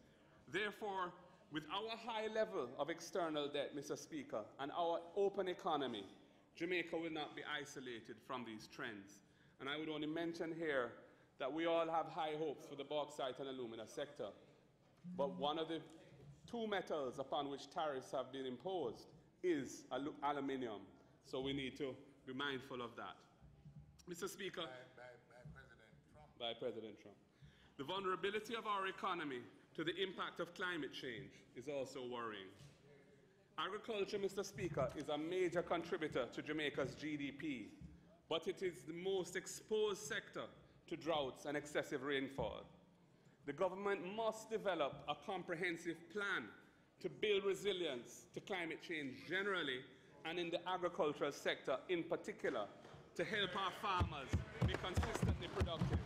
Therefore, with our high level of external debt, Mr. Speaker, and our open economy, Jamaica will not be isolated from these trends. And I would only mention here that we all have high hopes for the bauxite and alumina sector. But one of the two metals upon which tariffs have been imposed is aluminium. So we need to be mindful of that. Mr. Speaker, by President Trump. The vulnerability of our economy to the impact of climate change is also worrying. Agriculture, Mr. Speaker, is a major contributor to Jamaica's GDP, but it is the most exposed sector to droughts and excessive rainfall. The government must develop a comprehensive plan to build resilience to climate change generally, and in the agricultural sector in particular, to help our farmers be consistently productive.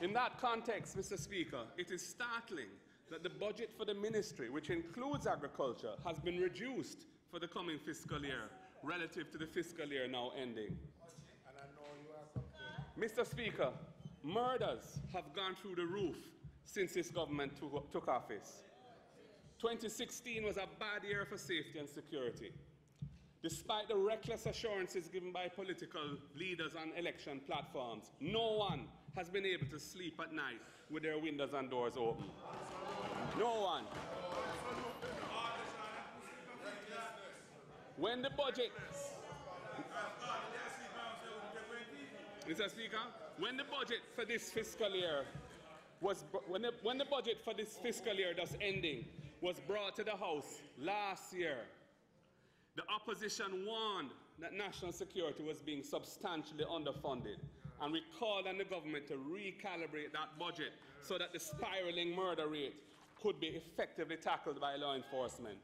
In that context, Mr. Speaker, it is startling that the budget for the ministry, which includes agriculture, has been reduced for the coming fiscal year relative to the fiscal year now ending. Mr. Speaker, murders have gone through the roof since this government took office. 2016 was a bad year for safety and security. Despite the reckless assurances given by political leaders on election platforms, no one has been able to sleep at night with their windows and doors open. No one. When the budget, Mr. Speaker, when the budget for this fiscal year when the budget for this fiscal year that's ending was brought to the House last year, the opposition warned that national security was being substantially underfunded, and we called on the government to recalibrate that budget so that the spiraling murder rate could be effectively tackled by law enforcement.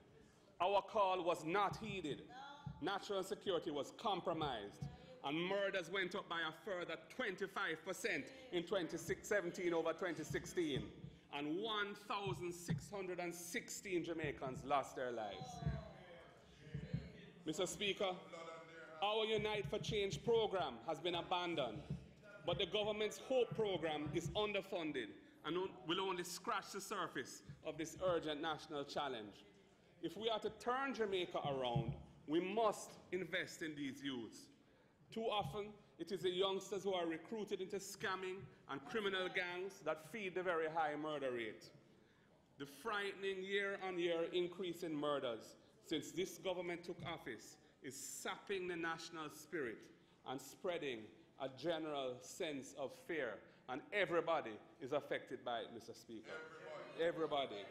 Our call was not heeded. National security was compromised, and murders went up by a further 25% in 2017 over 2016, and 1,616 Jamaicans lost their lives. Mr. Speaker, our Unite for Change program has been abandoned, but the government's HOPE program is underfunded and will only scratch the surface of this urgent national challenge. If we are to turn Jamaica around, we must invest in these youths. Too often, it is the youngsters who are recruited into scamming and criminal gangs that feed the very high murder rate. The frightening year-on-year increase in murders since this government took office is sapping the national spirit and spreading a general sense of fear. And everybody is affected by it, Mr. Speaker. Everybody.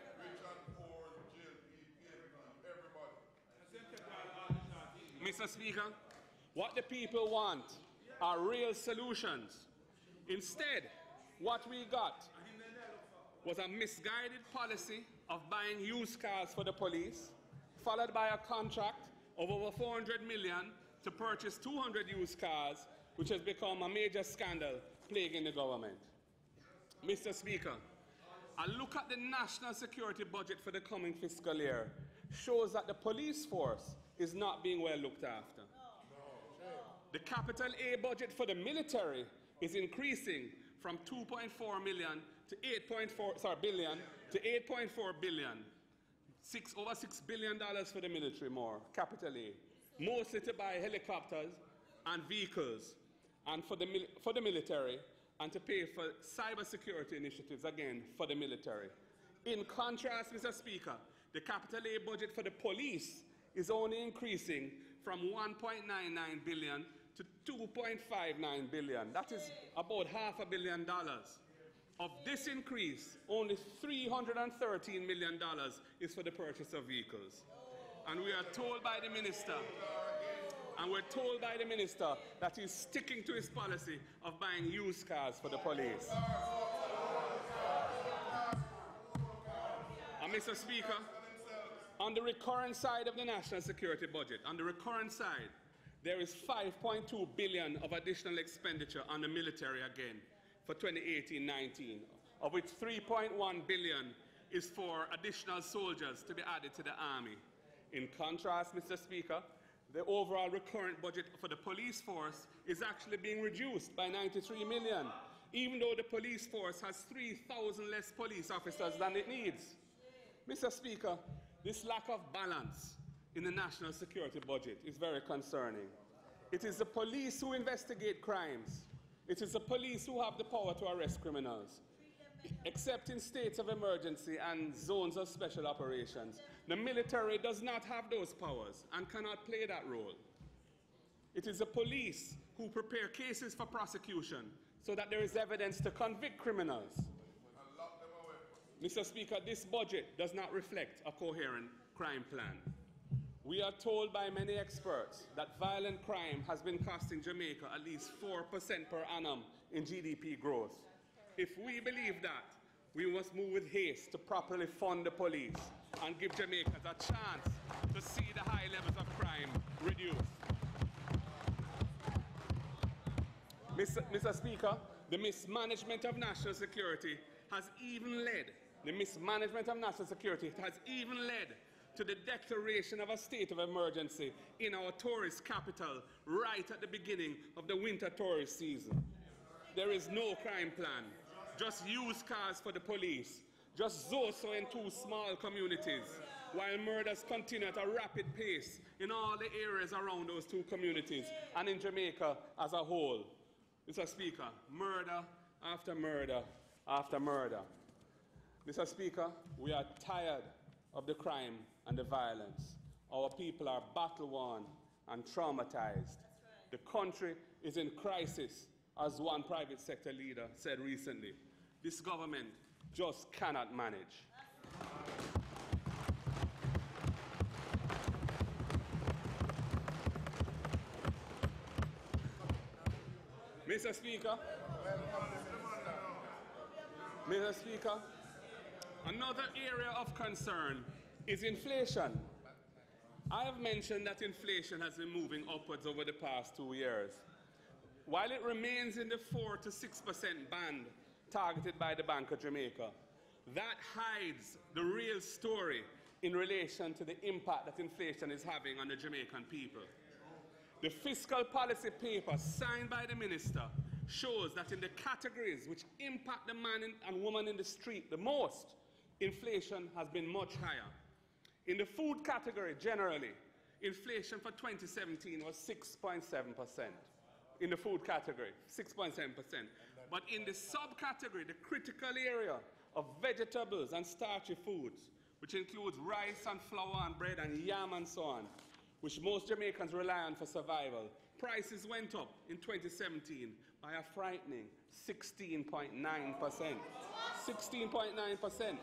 Mr. Speaker, what the people want are real solutions. Instead, What we got was a misguided policy of buying used cars for the police, followed by a contract of over 400 million to purchase 200 used cars, which has become a major scandal plaguing the government. Mr. Speaker, a look at the national security budget for the coming fiscal year shows that the police force is not being well looked after. The capital A budget for the military is increasing from 2.4 billion to 8.4 billion. Over $6 billion for the military more, capital A, mostly to buy helicopters and vehicles and for the military, and to pay for cybersecurity initiatives, again, for the military. In contrast, Mr. Speaker, the capital A budget for the police is only increasing from 1.99 billion to 2.59 billion. That is about $500 million. Of this increase, only $313 million is for the purchase of vehicles. And we are told by the minister, that he's sticking to his policy of buying used cars for the police. And Mr. Speaker, on the recurrent side of the national security budget, there is 5.2 billion of additional expenditure on the military again for 2018-19, of which 3.1 billion is for additional soldiers to be added to the army. In contrast, Mr. Speaker, the overall recurrent budget for the police force is actually being reduced by 93 million, even though the police force has 3,000 less police officers than it needs. Mr. Speaker, this lack of balance in the national security budget is very concerning. It is the police who investigate crimes. It is the police who have the power to arrest criminals. Except in states of emergency and zones of special operations, the military does not have those powers and cannot play that role. It is the police who prepare cases for prosecution so that there is evidence to convict criminals. Mr. Speaker, this budget does not reflect a coherent crime plan. We are told by many experts that violent crime has been costing Jamaica at least 4% per annum in GDP growth. If we believe that, we must move with haste to properly fund the police and give Jamaicans a chance to see the high levels of crime reduced. Mr. Speaker, the mismanagement of national security has even led to the declaration of a state of emergency in our tourist capital right at the beginning of the winter tourist season. There is no crime plan, just used cars for the police, just Zoso in 2 small communities, while murders continue at a rapid pace in all the areas around those 2 communities and in Jamaica as a whole. Mr. Speaker, murder after murder after murder. Mr. Speaker, we are tired of the crime and the violence. Our people are battle-worn and traumatized. The country is in crisis, as one private sector leader said recently. This government just cannot manage. Mr. Speaker, another area of concern is inflation. I have mentioned that inflation has been moving upwards over the past 2 years. While it remains in the 4 to 6% band targeted by the Bank of Jamaica, that hides the real story in relation to the impact that inflation is having on the Jamaican people. The fiscal policy paper signed by the minister shows that in the categories which impact the man and woman in the street the most, inflation has been much higher. In the food category generally, inflation for 2017 was 6.7%. In the food category, 6.7%. But in the subcategory, the critical area of vegetables and starchy foods, which includes rice and flour and bread and yam and so on, which most Jamaicans rely on for survival, prices went up in 2017 by a frightening 16.9%. 16.9%.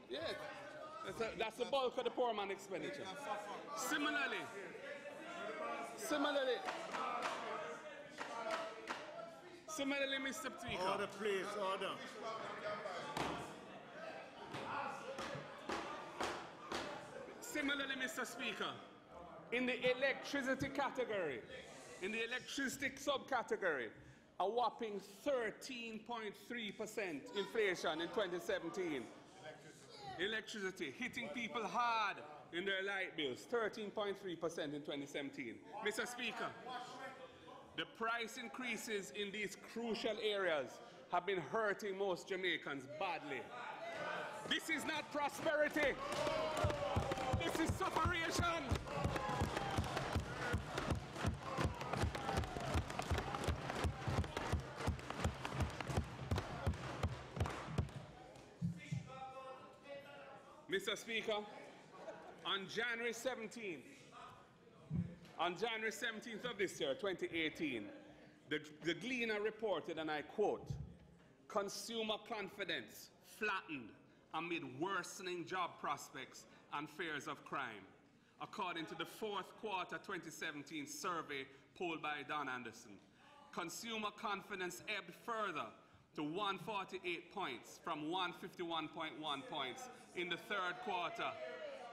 Yes, that's the bulk of the poor man expenditure. Similarly, Similarly, Mr. Speaker. Order, please, order. Similarly, Mr. Speaker, in the electricity category, in the electricity subcategory, a whopping 13.3% inflation in 2017. Electricity hitting people hard in their light bills, 13.3% in 2017. Mr. Speaker, the price increases in these crucial areas have been hurting most Jamaicans badly. This is not prosperity. This is sufferation. Mr. Speaker, on January 17th of this year, 2018, the Gleaner reported, and I quote, "Consumer confidence flattened amid worsening job prospects and fears of crime," according to the fourth quarter 2017 survey polled by Don Anderson. Consumer confidence ebbed further to 148 points from 151.1 points in the third quarter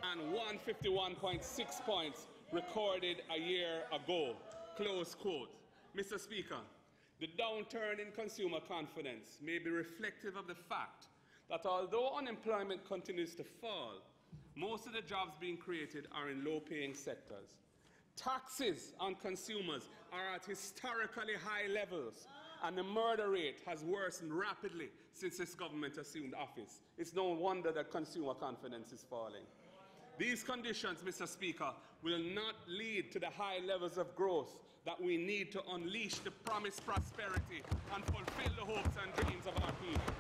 and 151.6 points recorded a year ago. Close quote. Mr. Speaker, the downturn in consumer confidence may be reflective of the fact that although unemployment continues to fall, most of the jobs being created are in low-paying sectors. Taxes on consumers are at historically high levels, and the murder rate has worsened rapidly since this government assumed office. It's no wonder that consumer confidence is falling. These conditions, Mr. Speaker, will not lead to the high levels of growth that we need to unleash the promised prosperity and fulfill the hopes and dreams of our people.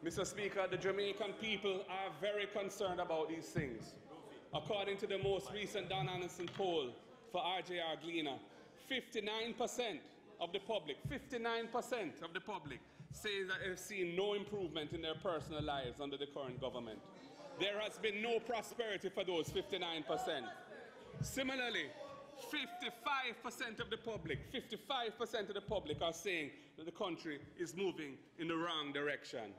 Mr. Speaker, the Jamaican people are very concerned about these things. According to the most recent Don Anderson poll for RJR Gleaner, 59% of the public say that they've seen no improvement in their personal lives under the current government. There has been no prosperity for those 59%. Similarly, 55% of the public are saying that the country is moving in the wrong direction.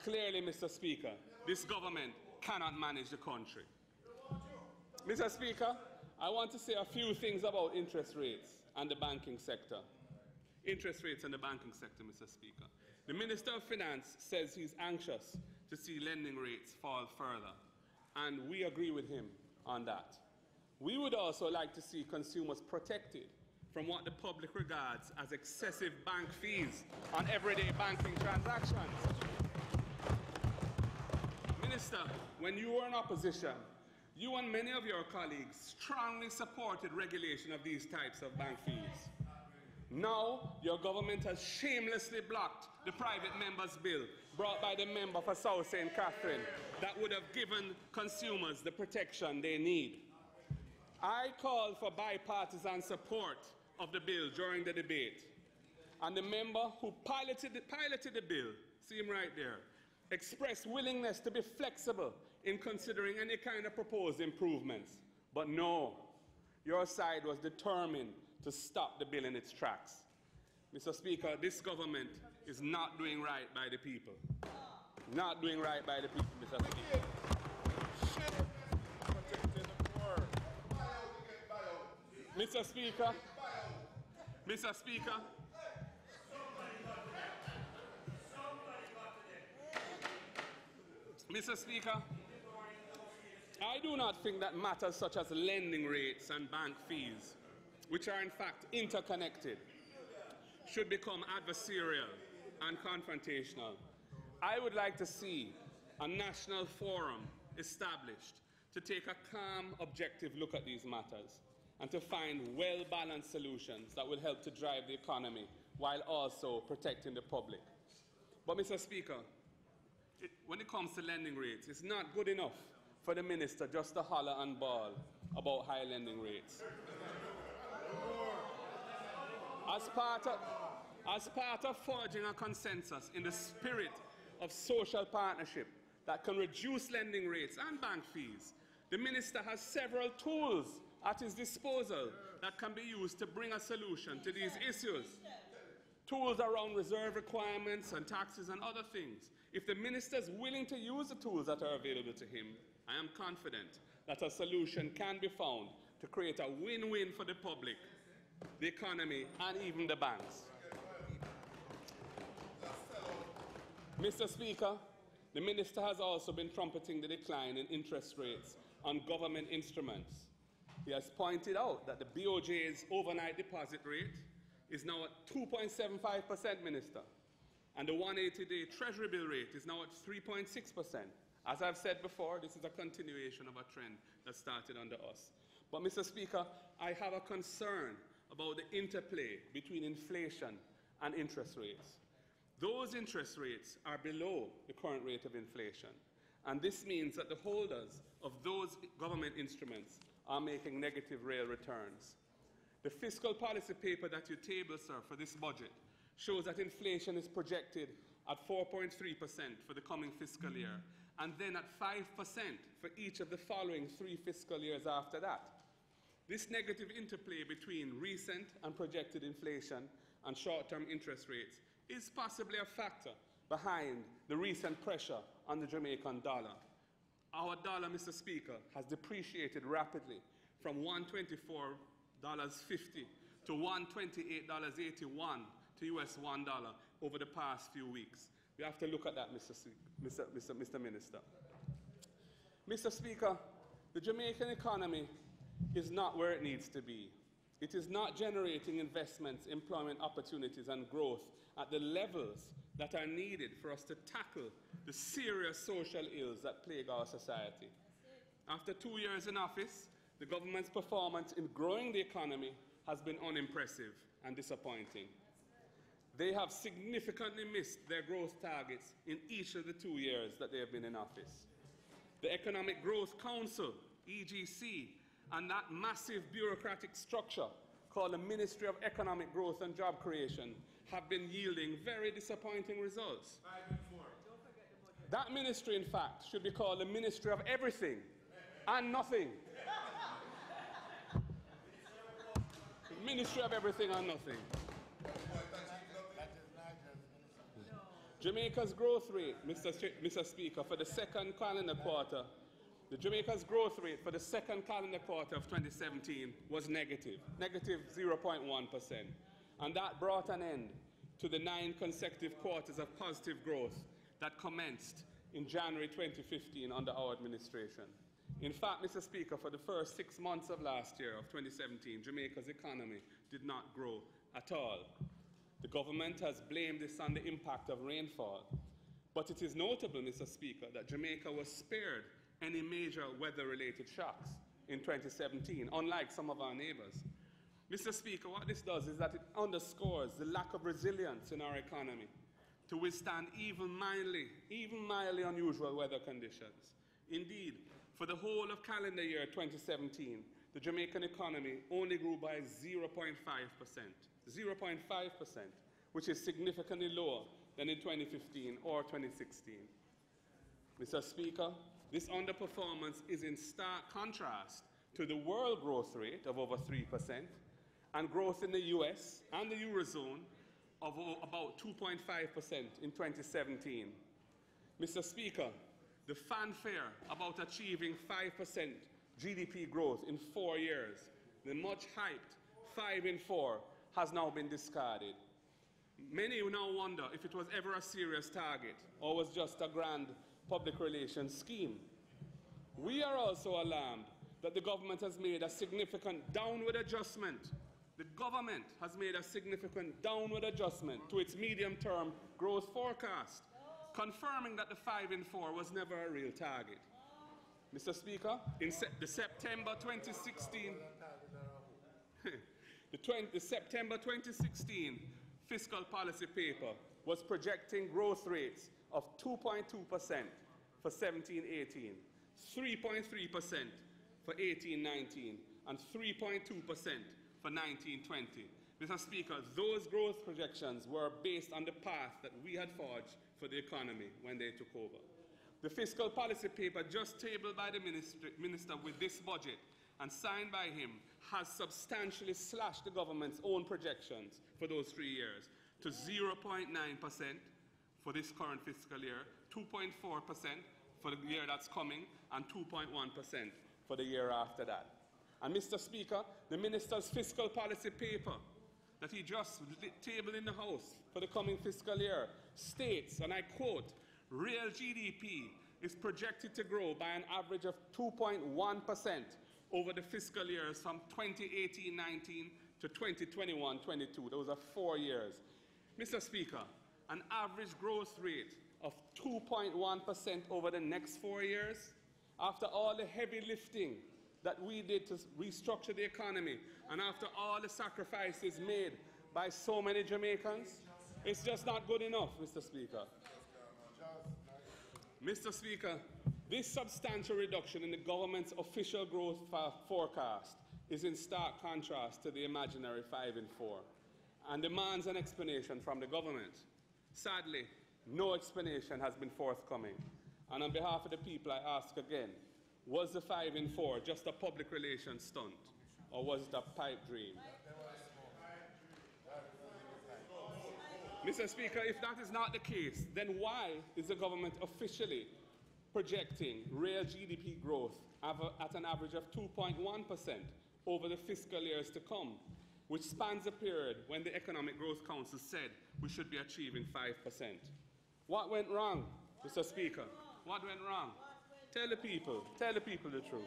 Clearly, Mr. Speaker, this government cannot manage the country. Mr. Speaker, I want to say a few things about interest rates and the banking sector. Interest rates and the banking sector, Mr. Speaker. The Minister of Finance says he's anxious to see lending rates fall further, and we agree with him on that. We would also like to see consumers protected from what the public regards as excessive bank fees on everyday banking transactions. Minister, when you were in opposition, you and many of your colleagues strongly supported regulation of these types of bank fees. Now, your government has shamelessly blocked the private member's bill brought by the member for South St. Catherine that would have given consumers the protection they need. I called for bipartisan support of the bill during the debate, and the member who piloted the bill, see him right there, expressed willingness to be flexible in considering any kind of proposed improvements. But no, your side was determined to stop the bill in its tracks. Mr. Speaker, this government is not doing right by the people. Not doing right by the people, Mr. Speaker. Mr. Speaker, Mr. Speaker, Mr. Speaker, I do not think that matters such as lending rates and bank fees, which are in fact interconnected, should become adversarial and confrontational. I would like to see a national forum established to take a calm, objective look at these matters and to find well-balanced solutions that will help to drive the economy while also protecting the public. But, Mr. Speaker, when it comes to lending rates, it's not good enough for the minister just to holler and bawl about high lending rates. As part of forging a consensus in the spirit of social partnership that can reduce lending rates and bank fees, the minister has several tools at his disposal that can be used to bring a solution to these issues. Tools around reserve requirements and taxes and other things. If the minister is willing to use the tools that are available to him, I am confident that a solution can be found to create a win-win for the public, the economy, and even the banks. Mr. Speaker, the minister has also been trumpeting the decline in interest rates on government instruments. He has pointed out that the BOJ's overnight deposit rate is now at 2.75%, Minister, and the 180-day Treasury bill rate is now at 3.6%. As I've said before, this is a continuation of a trend that started under us. But, Mr. Speaker, I have a concern about the interplay between inflation and interest rates. Those interest rates are below the current rate of inflation, and this means that the holders of those government instruments are making negative real returns. The fiscal policy paper that you tabled, sir, for this budget shows that inflation is projected at 4.3% for the coming fiscal year, and then at 5% for each of the following 3 fiscal years after that. This negative interplay between recent and projected inflation and short-term interest rates is possibly a factor behind the recent pressure on the Jamaican dollar. Our dollar, Mr. Speaker, has depreciated rapidly from $124.50 to $128.81 to US $1 over the past few weeks. We have to look at that, Mr. Minister. Mr. Speaker, the Jamaican economy is not where it needs to be. It is not generating investments, employment opportunities, and growth at the levels that are needed for us to tackle the serious social ills that plague our society. After 2 years in office, the government's performance in growing the economy has been unimpressive and disappointing. They have significantly missed their growth targets in each of the 2 years that they have been in office. The Economic Growth Council, EGC, and that massive bureaucratic structure called the Ministry of Economic Growth and Job Creation have been yielding very disappointing results. That ministry, in fact, should be called the Ministry of Everything and Nothing. Ministry of Everything and Nothing. Jamaica's growth rate, Mr. Speaker, for the second calendar quarter, Jamaica's growth rate for the second calendar quarter of 2017 was negative 0.1%. And that brought an end to the 9 consecutive quarters of positive growth that commenced in January 2015 under our administration. In fact, Mr. Speaker, for the first 6 months of last year, of 2017, Jamaica's economy did not grow at all. The government has blamed this on the impact of rainfall. But it is notable, Mr. Speaker, that Jamaica was spared any major weather-related shocks in 2017, unlike some of our neighbors. Mr. Speaker, what this does is that it underscores the lack of resilience in our economy to withstand even mildly unusual weather conditions. Indeed, for the whole of calendar year 2017, the Jamaican economy only grew by 0.5%, which is significantly lower than in 2015 or 2016. Mr. Speaker, this underperformance is in stark contrast to the world growth rate of over 3% and growth in the US and the Eurozone of about 2.5% in 2017. Mr. Speaker, the fanfare about achieving 5% GDP growth in 4 years, the much hyped 5 in 4, has now been discarded. Many now wonder if it was ever a serious target or was just a grand public relations scheme. We are also alarmed that the government has made a significant downward adjustment. The government has made a significant downward adjustment to its medium-term growth forecast, confirming that the 5 in 4 was never a real target. Mr. Speaker, in the September 2016, the September 2016 fiscal policy paper was projecting growth rates of 2.2% for 17-18, 3.3% for 18-19, and 3.2% for 19-20. Mr. Speaker, those growth projections were based on the path that we had forged for the economy when they took over. The fiscal policy paper just tabled by the minister with this budget and signed by him has substantially slashed the government's own projections for those 3 years to 0.9% for this current fiscal year, 2.4% for the year that's coming, and 2.1% for the year after that. And Mr. Speaker, the Minister's fiscal policy paper that he just tabled in the House for the coming fiscal year states, and I quote, real GDP is projected to grow by an average of 2.1% over the fiscal years from 2018-19 to 2021-22. Those are 4 years. Mr. Speaker, an average growth rate of 2.1% over the next 4 years, after all the heavy lifting that we did to restructure the economy, and after all the sacrifices made by so many Jamaicans, it's just not good enough, Mr. Speaker. Mr. Speaker, this substantial reduction in the government's official growth forecast is in stark contrast to the imaginary 5 in 4 and demands an explanation from the government. Sadly, no explanation has been forthcoming. And on behalf of the people, I ask again, was the 5 in 4 just a public relations stunt, or was it a pipe dream? Mr. Speaker, if that is not the case, then why is the government officially projecting real GDP growth at an average of 2.1% over the fiscal years to come, which spans a period when the Economic Growth Council said we should be achieving 5%? What went wrong, Mr. Speaker? What went wrong? Tell the people the truth. Tell the people the truth.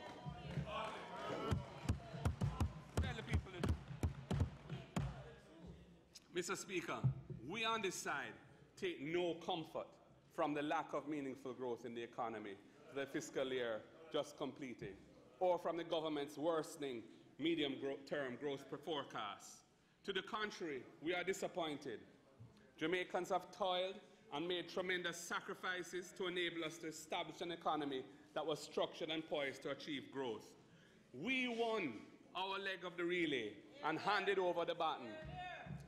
Mr. Speaker, we on this side take no comfort from the lack of meaningful growth in the economy for the fiscal year just completed, or from the government's worsening medium-term growth forecasts. To the contrary, we are disappointed. Jamaicans have toiled and made tremendous sacrifices to enable us to establish an economy that was structured and poised to achieve growth. We won our leg of the relay and handed over the baton.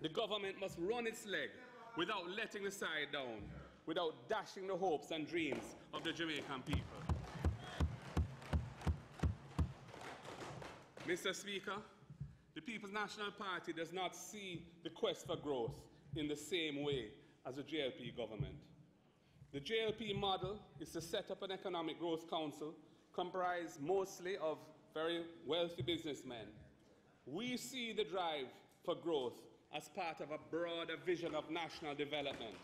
The government must run its leg without letting the side down, without dashing the hopes and dreams of the Jamaican people. Mr. Speaker, the People's National Party does not see the quest for growth in the same way as the JLP government. The JLP model is to set up an economic growth council comprised mostly of very wealthy businessmen. We see the drive for growth as part of a broader vision of national development.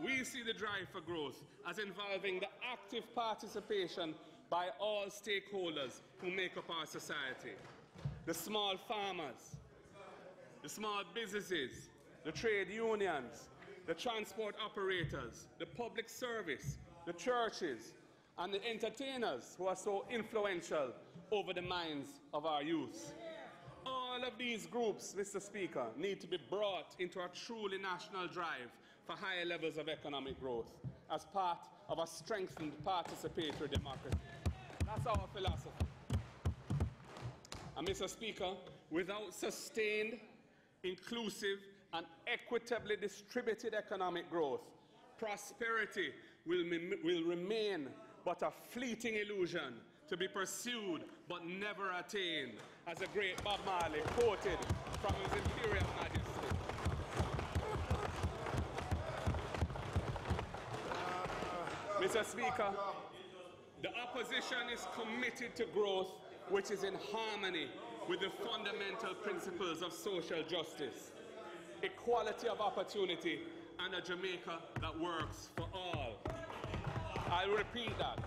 We see the drive for growth as involving the active participation by all stakeholders who make up our society. The small farmers, the small businesses, the trade unions, the transport operators, the public service, the churches, and the entertainers who are so influential over the minds of our youth. All of these groups, Mr. Speaker, need to be brought into a truly national drive for higher levels of economic growth as part of a strengthened participatory democracy. That's our philosophy. And Mr. Speaker, without sustained, inclusive, and equitably distributed economic growth, prosperity will remain but a fleeting illusion to be pursued but never attained, as the great Bob Marley quoted from His Imperial Majesty. Mr. Speaker, the opposition is committed to growth which is in harmony with the fundamental principles of social justice, equality of opportunity, and a Jamaica that works for all. I'll repeat that.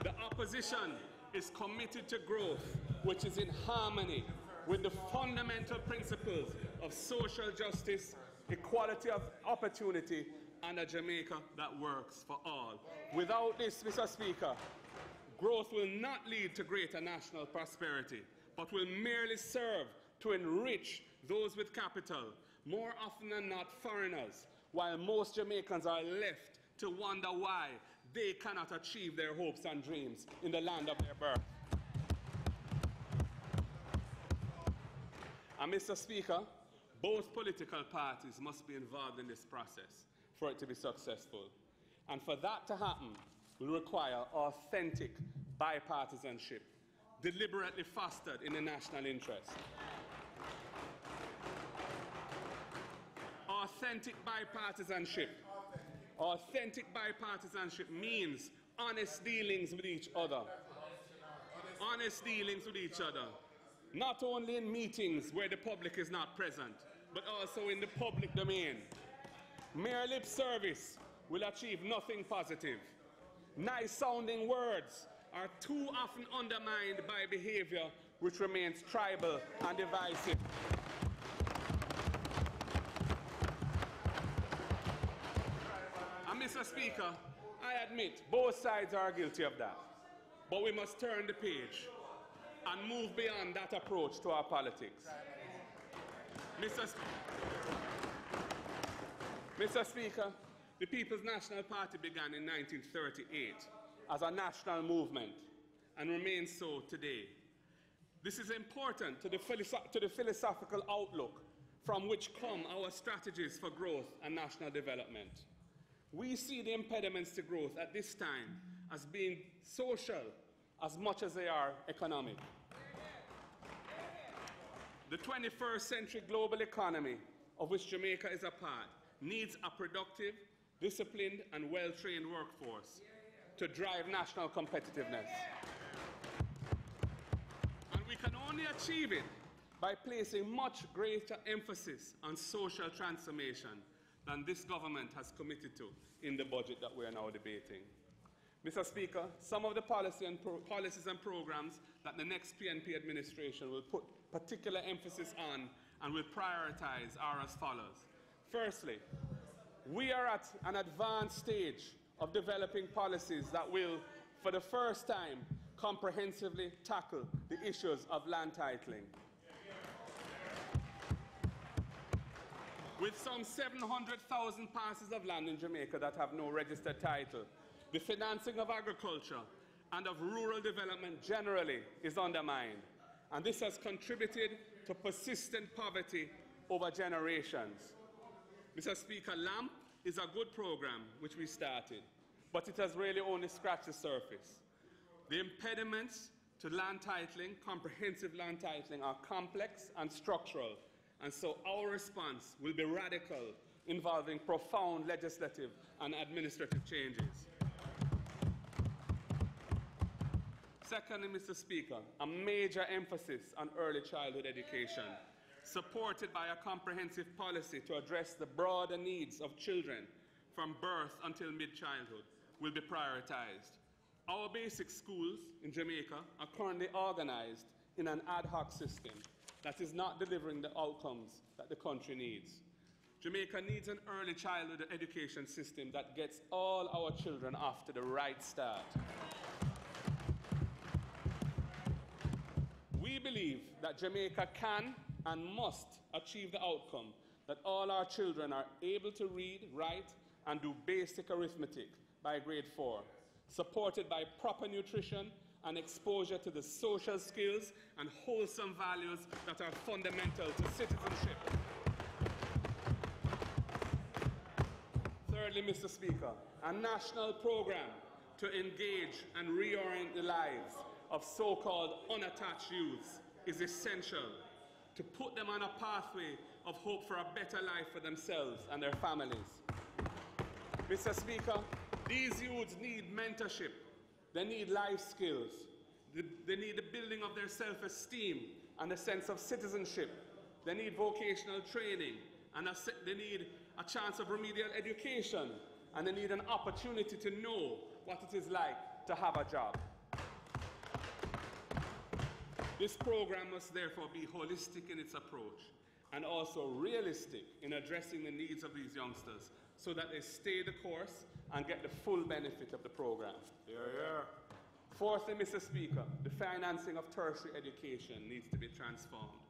The opposition is committed to growth which is in harmony with the fundamental principles of social justice, equality of opportunity, and a Jamaica that works for all. Without this, Mr. Speaker, growth will not lead to greater national prosperity, but will merely serve to enrich those with capital, more often than not foreigners, while most Jamaicans are left to wonder why they cannot achieve their hopes and dreams in the land of their birth. And Mr. Speaker, both political parties must be involved in this process for it to be successful. And for that to happen will require authentic bipartisanship, deliberately fostered in the national interest. Authentic bipartisanship. Authentic bipartisanship means honest dealings with each other. Honest dealings with each other. Not only in meetings where the public is not present, but also in the public domain. Mere lip service will achieve nothing positive. Nice-sounding words are too often undermined by behavior which remains tribal and divisive. And Mr. Speaker, I admit both sides are guilty of that. But we must turn the page and move beyond that approach to our politics. Mr. Speaker, the People's National Party began in 1938 as a national movement and remains so today. This is important to the philosophical outlook from which come our strategies for growth and national development. We see the impediments to growth at this time as being social as much as they are economic. The 21st century global economy, of which Jamaica is a part, needs a productive, disciplined, and well-trained workforce to drive national competitiveness. And we can only achieve it by placing much greater emphasis on social transformation than this government has committed to in the budget that we are now debating. Mr. Speaker, some of the policies and programs that the next PNP administration will put particular emphasis on and will prioritize are as follows. Firstly, we are at an advanced stage of developing policies that will, for the first time, comprehensively tackle the issues of land titling. With some 700,000 parcels of land in Jamaica that have no registered title, the financing of agriculture and of rural development generally is undermined, and this has contributed to persistent poverty over generations. Mr. Speaker, LAMP is a good program which we started, but it has really only scratched the surface. The impediments to land titling, comprehensive land titling, are complex and structural, and so our response will be radical, involving profound legislative and administrative changes. Secondly, Mr. Speaker, a major emphasis on early childhood education, supported by a comprehensive policy to address the broader needs of children from birth until mid-childhood, will be prioritized. Our basic schools in Jamaica are currently organized in an ad hoc system that is not delivering the outcomes that the country needs. Jamaica needs an early childhood education system that gets all our children off to the right start. We believe that Jamaica can and must achieve the outcome that all our children are able to read, write, and do basic arithmetic by grade 4, supported by proper nutrition and exposure to the social skills and wholesome values that are fundamental to citizenship. Thirdly, Mr. Speaker, a national program to engage and reorient the lives of so-called unattached youths is essential to put them on a pathway of hope for a better life for themselves and their families. Mr. Speaker, these youths need mentorship. They need life skills. They need the building of their self-esteem and a sense of citizenship. They need vocational training, and they need a chance of remedial education, and they need an opportunity to know what it is like to have a job. This program must therefore be holistic in its approach and also realistic in addressing the needs of these youngsters so that they stay the course and get the full benefit of the program. Fourthly, Mr. Speaker, the financing of tertiary education needs to be transformed,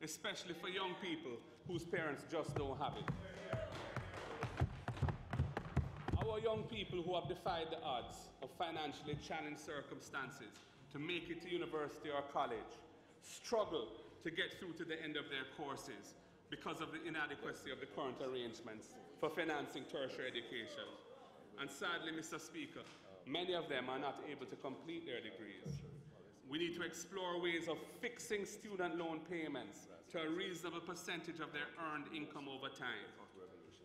especially for young people whose parents just don't have it. Our young people who have defied the odds of financially challenged circumstances to make it to university or college struggle to get through to the end of their courses because of the inadequacy of the current arrangements for financing tertiary education. And sadly, Mr. Speaker, many of them are not able to complete their degrees. We need to explore ways of fixing student loan payments to a reasonable percentage of their earned income over time.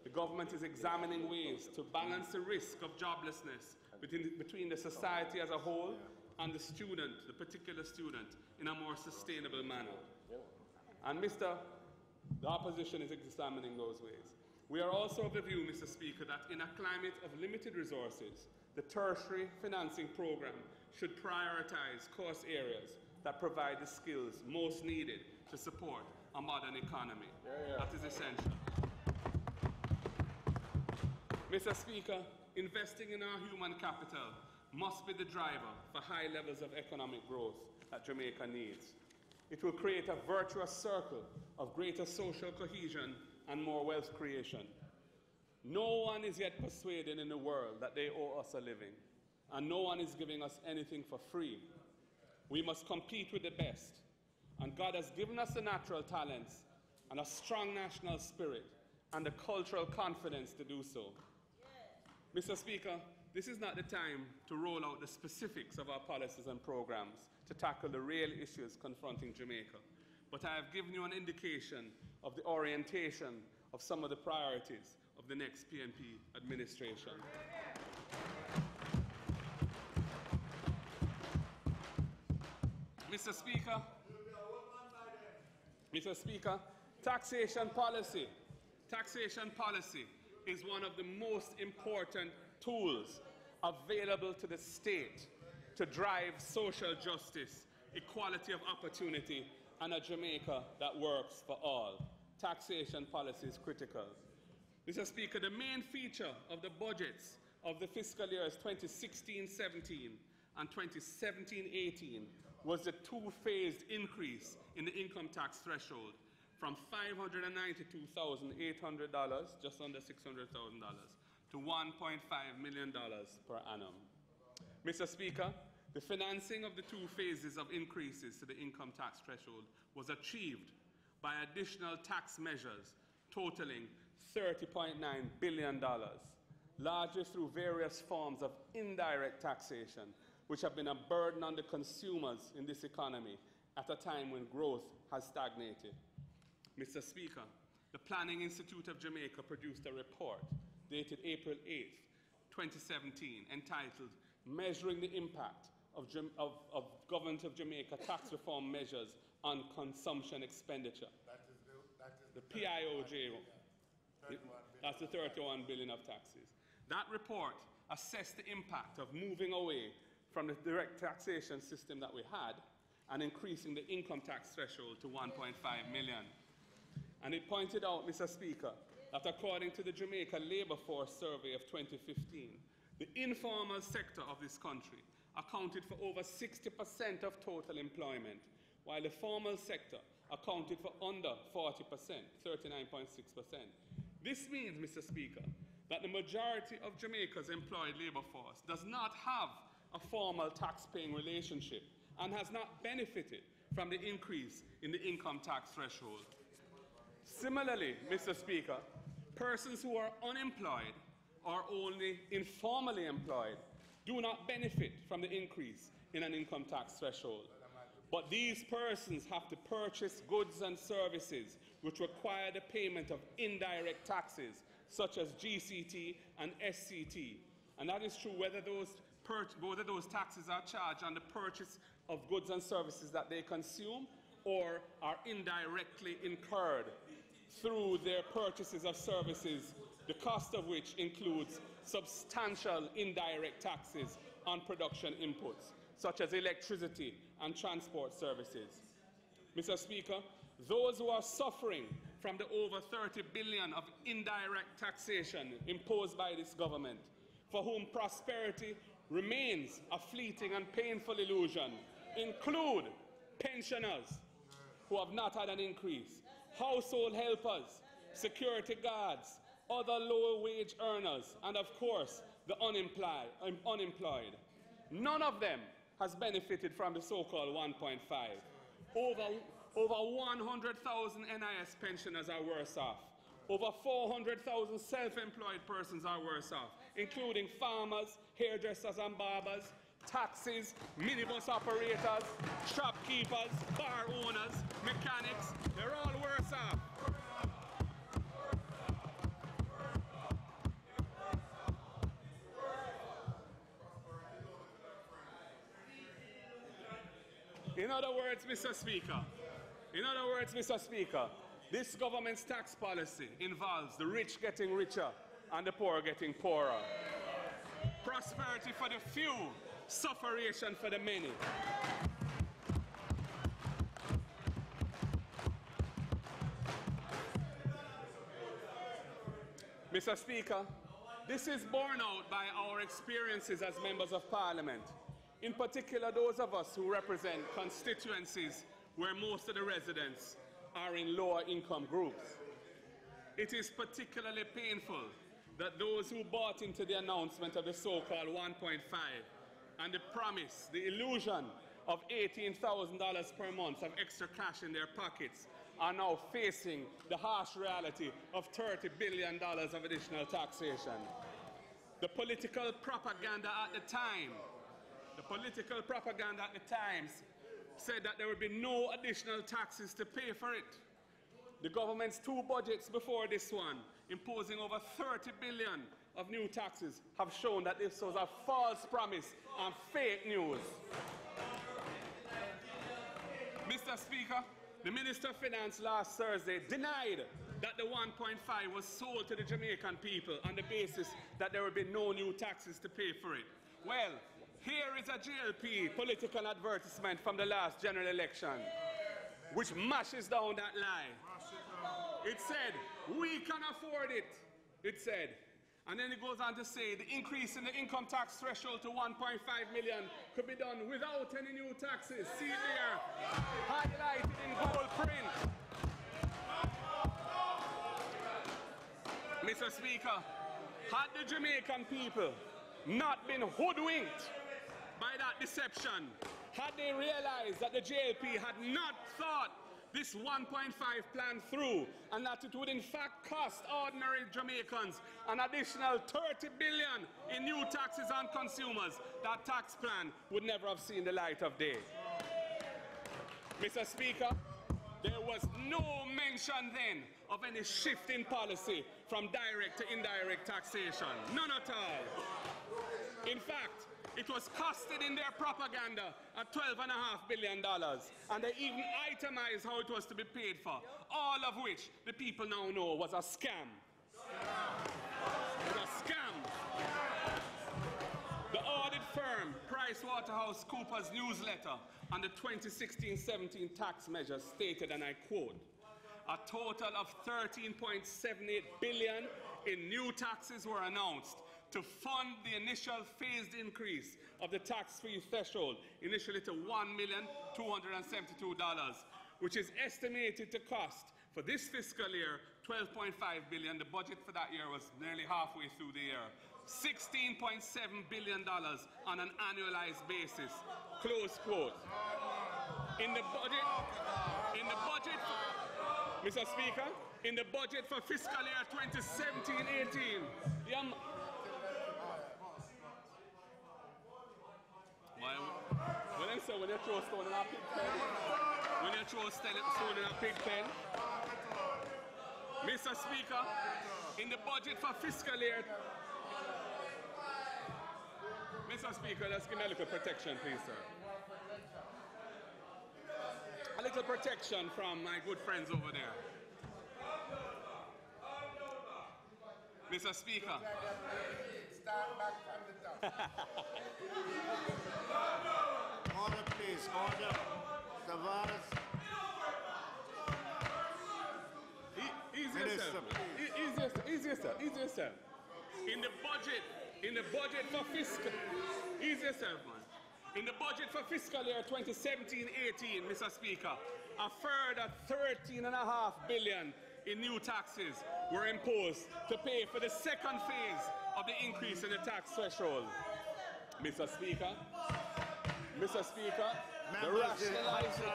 The government is examining ways to balance the risk of joblessness between the society as a whole and the student, the particular student, in a more sustainable manner. And the opposition is examining those ways. We are also of the view, Mr. Speaker, that in a climate of limited resources, the tertiary financing program should prioritize course areas that provide the skills most needed to support a modern economy. That is essential. Mr. Speaker, investing in our human capital must be the driver for high levels of economic growth that Jamaica needs. It will create a virtuous circle of greater social cohesion and more wealth creation. No one is yet persuaded in the world that they owe us a living, and no one is giving us anything for free. We must compete with the best, and God has given us the natural talents and a strong national spirit and the cultural confidence to do so. Mr. Speaker, this is not the time to roll out the specifics of our policies and programs to tackle the real issues confronting Jamaica, but I have given you an indication of the orientation of some of the priorities of the next PNP administration. Mr. Speaker, taxation policy is one of the most important tools available to the state to drive social justice, equality of opportunity, and a Jamaica that works for all. Taxation policy is critical. Mr. Speaker, the main feature of the budgets of the fiscal years 2016-17 and 2017-18 was the two-phased increase in the income tax threshold from $592,800, just under $600,000, to $1.5 million per annum. Mr. Speaker, the financing of the two phases of increases to the income tax threshold was achieved by additional tax measures totaling $30.9 billion, largely through various forms of indirect taxation, which have been a burden on the consumers in this economy at a time when growth has stagnated. Mr. Speaker, the Planning Institute of Jamaica produced a report dated April 8, 2017, entitled Measuring the Impact of Government of Jamaica Tax Reform Measures on Consumption Expenditure. The PIOJ, that's the $31 billion of taxes. That report assessed the impact of moving away from the direct taxation system that we had and increasing the income tax threshold to $1.5 million. And it pointed out, Mr. Speaker, that according to the Jamaica Labour Force Survey of 2015, the informal sector of this country accounted for over 60% of total employment, while the formal sector accounted for under 40%, 39.6%. This means, Mr. Speaker, that the majority of Jamaica's employed labour force does not have a formal tax-paying relationship and has not benefited from the increase in the income tax threshold. Similarly, Mr. Speaker, persons who are unemployed or only informally employed do not benefit from the increase in an income tax threshold. But these persons have to purchase goods and services which require the payment of indirect taxes, such as GCT and SCT. And that is true whether those taxes are charged on the purchase of goods and services that they consume or are indirectly incurred through their purchases of services, the cost of which includes substantial indirect taxes on production inputs, such as electricity and transport services. Mr. Speaker, those who are suffering from the over $30 billion of indirect taxation imposed by this government, for whom prosperity remains a fleeting and painful illusion, include pensioners who have not had an increase, household helpers, security guards, other low-wage earners, and of course, the unemployed. None of them has benefited from the so-called 1.5. Over 100,000 NIS pensioners are worse off. Over 400,000 self-employed persons are worse off. including farmers, hairdressers and barbers, taxis, minibus operators, shopkeepers, bar owners, mechanics. They're all worse off. In other words, Mr. Speaker, this government's tax policy involves the rich getting richer and the poor getting poorer. Prosperity for the few, sufferation for the many. Mr. Speaker, this is borne out by our experiences as members of Parliament, in particular those of us who represent constituencies where most of the residents are in lower income groups. It is particularly painful that those who bought into the announcement of the so-called 1.5 and the promise, the illusion of $18,000 per month of extra cash in their pockets are now facing the harsh reality of $30 billion of additional taxation. The political propaganda at the time said that there would be no additional taxes to pay for it. The government's two budgets before this one, imposing over $30 billion of new taxes, have shown that this was a false promise and fake news. Mr. Speaker, the Minister of Finance last Thursday denied that the 1.5 was sold to the Jamaican people on the basis that there would be no new taxes to pay for it. Well, here is a GLP political advertisement from the last general election, which mashes down that lie. It said, we can afford it, it said. And then it goes on to say the increase in the income tax threshold to 1.5 million could be done without any new taxes. See there, highlighted in gold print. Mr. Speaker, had the Jamaican people not been hoodwinked by that deception, had they realized that the JLP had not thought this 1.5 plan through and that it would in fact cost ordinary Jamaicans an additional $30 billion in new taxes on consumers, that tax plan would never have seen the light of day. Mr. Speaker, there was no mention then of any shift in policy from direct to indirect taxation. None at all. In fact, it was costed in their propaganda at $12.5 billion, and they even itemized how it was to be paid for, all of which the people now know was a scam. It was a scam. The audit firm PricewaterhouseCoopers newsletter on the 2016-17 tax measures stated, and I quote, a total of $13.78 billion in new taxes were announced to fund the initial phased increase of the tax-free threshold, initially to $1,272,000, which is estimated to cost for this fiscal year $12.5 billion. The budget for that year was nearly halfway through the year. $16.7 billion on an annualized basis. Close quote. In the budget, Mr. Speaker, in the budget for fiscal year 2017-18, when you throw stone in a pig pen, Mr. Speaker, in the budget for fiscal year, Mr. Speaker, let's give me a little protection, please, sir. A little protection from my good friends over there. Mr. Speaker. Stand back from the top. Order, please. Order. Tavares. Easier, sir. In the budget for fiscal, easier, sir, man. In the budget for fiscal year 2017-18, Mr. Speaker, a further $13.5 billion in new taxes were imposed to pay for the second phase of the increase in the tax threshold. Mr. Speaker, the rationalization.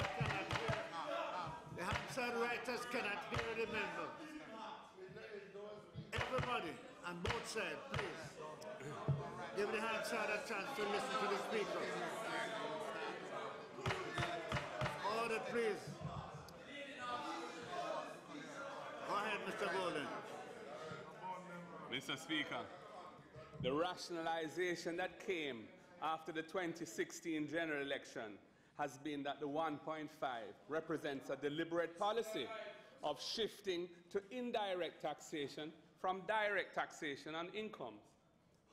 The Hampshire writers cannot hear the member. Everybody. on both sides, please. Give the hand side a chance to listen to the speaker. Order, please. Go ahead, Mr. Golden. Mr. Speaker, the rationalization that came after the 2016 general election has been that the 1.5 represents a deliberate policy of shifting to indirect taxation from direct taxation on incomes.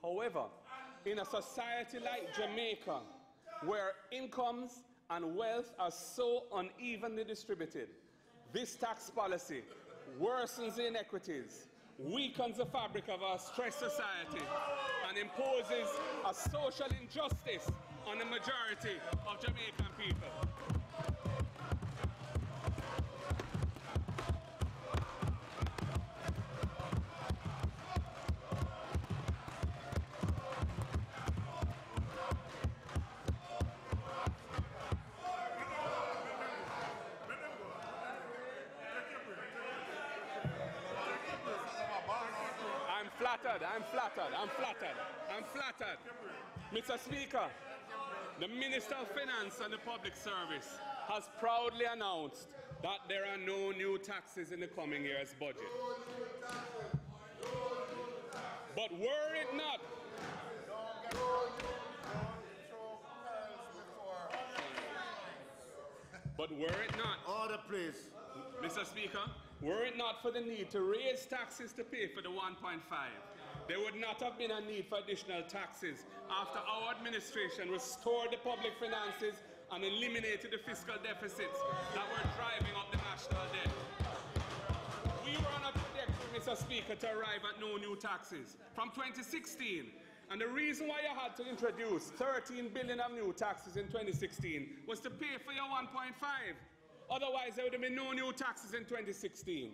However, in a society like Jamaica, where incomes and wealth are so unevenly distributed, this tax policy worsens the inequities, weakens the fabric of our stressed society, and imposes a social injustice on the majority of Jamaican people. I'm flattered. Mr. Speaker, the Minister of Finance and the Public Service has proudly announced that there are no new taxes in the coming year's budget. But were it not, Order, please. Mr. Speaker, were it not for the need to raise taxes to pay for the 1.5, there would not have been a need for additional taxes after our administration restored the public finances and eliminated the fiscal deficits that were driving up the national debt. We were on a trajectory, Mr. Speaker, to arrive at no new taxes from 2016. And the reason why you had to introduce 13 billion of new taxes in 2016 was to pay for your 1.5. Otherwise, there would have been no new taxes in 2016.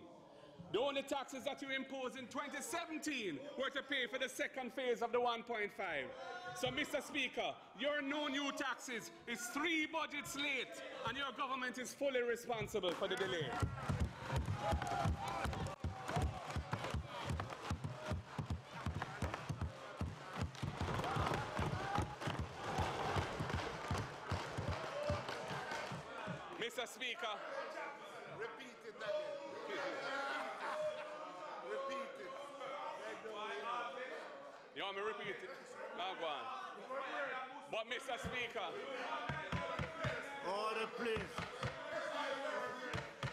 The only taxes that you imposed in 2017 were to pay for the second phase of the 1.5. So, Mr. Speaker, your no new taxes is 3 budgets late, and your government is fully responsible for the delay. Mr. Speaker, repeat it again. Repeat it. you want me to repeat it? No, go on. But, Mr. Speaker, Order, please.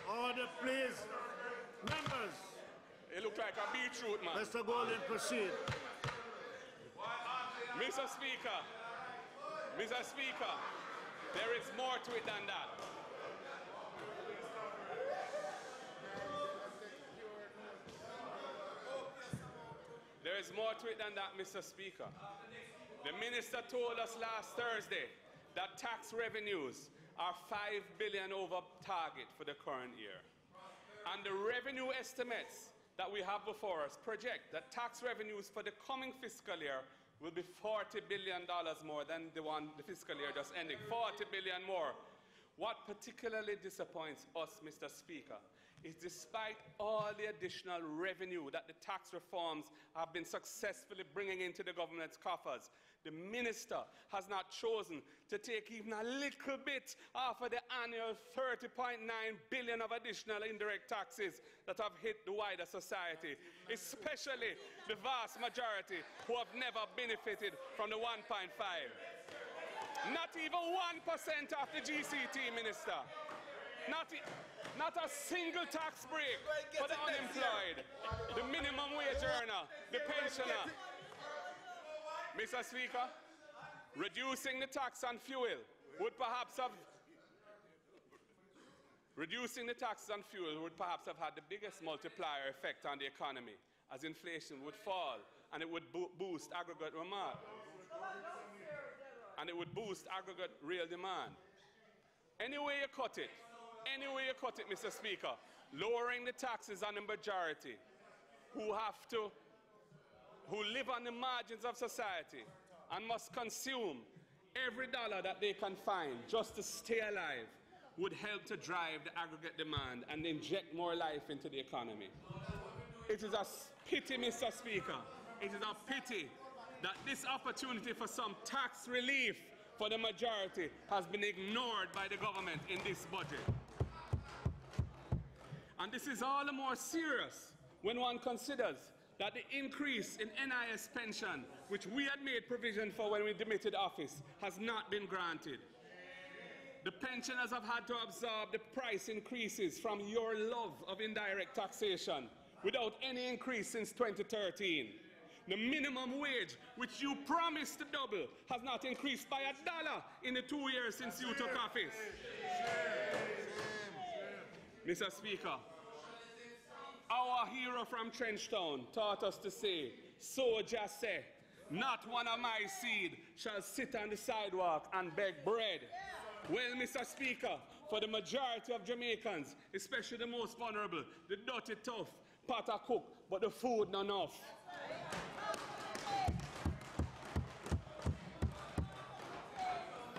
Order, please. Members. it looked like a beetroot, man. Mr. Golden, proceed. Mr. Speaker, there is more to it than that. There is more to it than that, Mr. Speaker. The minister told us last Thursday that tax revenues are $5 billion over target for the current year. And the revenue estimates that we have before us project that tax revenues for the coming fiscal year will be $40 billion more than the fiscal year just ending. 40 billion more. What particularly disappoints us, Mr. Speaker, is despite all the additional revenue that the tax reforms have been successfully bringing into the government's coffers, the minister has not chosen to take even a little bit off of the annual 30.9 billion of additional indirect taxes that have hit the wider society, especially the vast majority who have never benefited from the 1.5. Not even 1% of the GCT, Minister. Not a single tax break for the unemployed, the minimum wage earner, the pensioner. Mr. Speaker, reducing the tax on fuel would perhaps have had the biggest multiplier effect on the economy, as inflation would fall and it would boost aggregate demand. And it would boost aggregate real demand. Any way you cut it, Mr. Speaker, lowering the taxes on the majority who live on the margins of society and must consume every dollar that they can find just to stay alive would help to drive the aggregate demand and inject more life into the economy. It is pity, Mr. Speaker. It is a pity that this opportunity for some tax relief for the majority has been ignored by the government in this budget. And this is all the more serious when one considers that the increase in NIS pension, which we had made provision for when we demitted office, has not been granted. The pensioners have had to absorb the price increases from your love of indirect taxation without any increase since 2013. The minimum wage, which you promised to double, has not increased by $1 in the 2 years since you took office. Mr. Speaker, our hero from Trenchtown taught us to say, "Soldier say, not one of my seed shall sit on the sidewalk and beg bread." Well, Mr. Speaker, for the majority of Jamaicans, especially the most vulnerable, the dirty tough pot a cook, but the food not enough.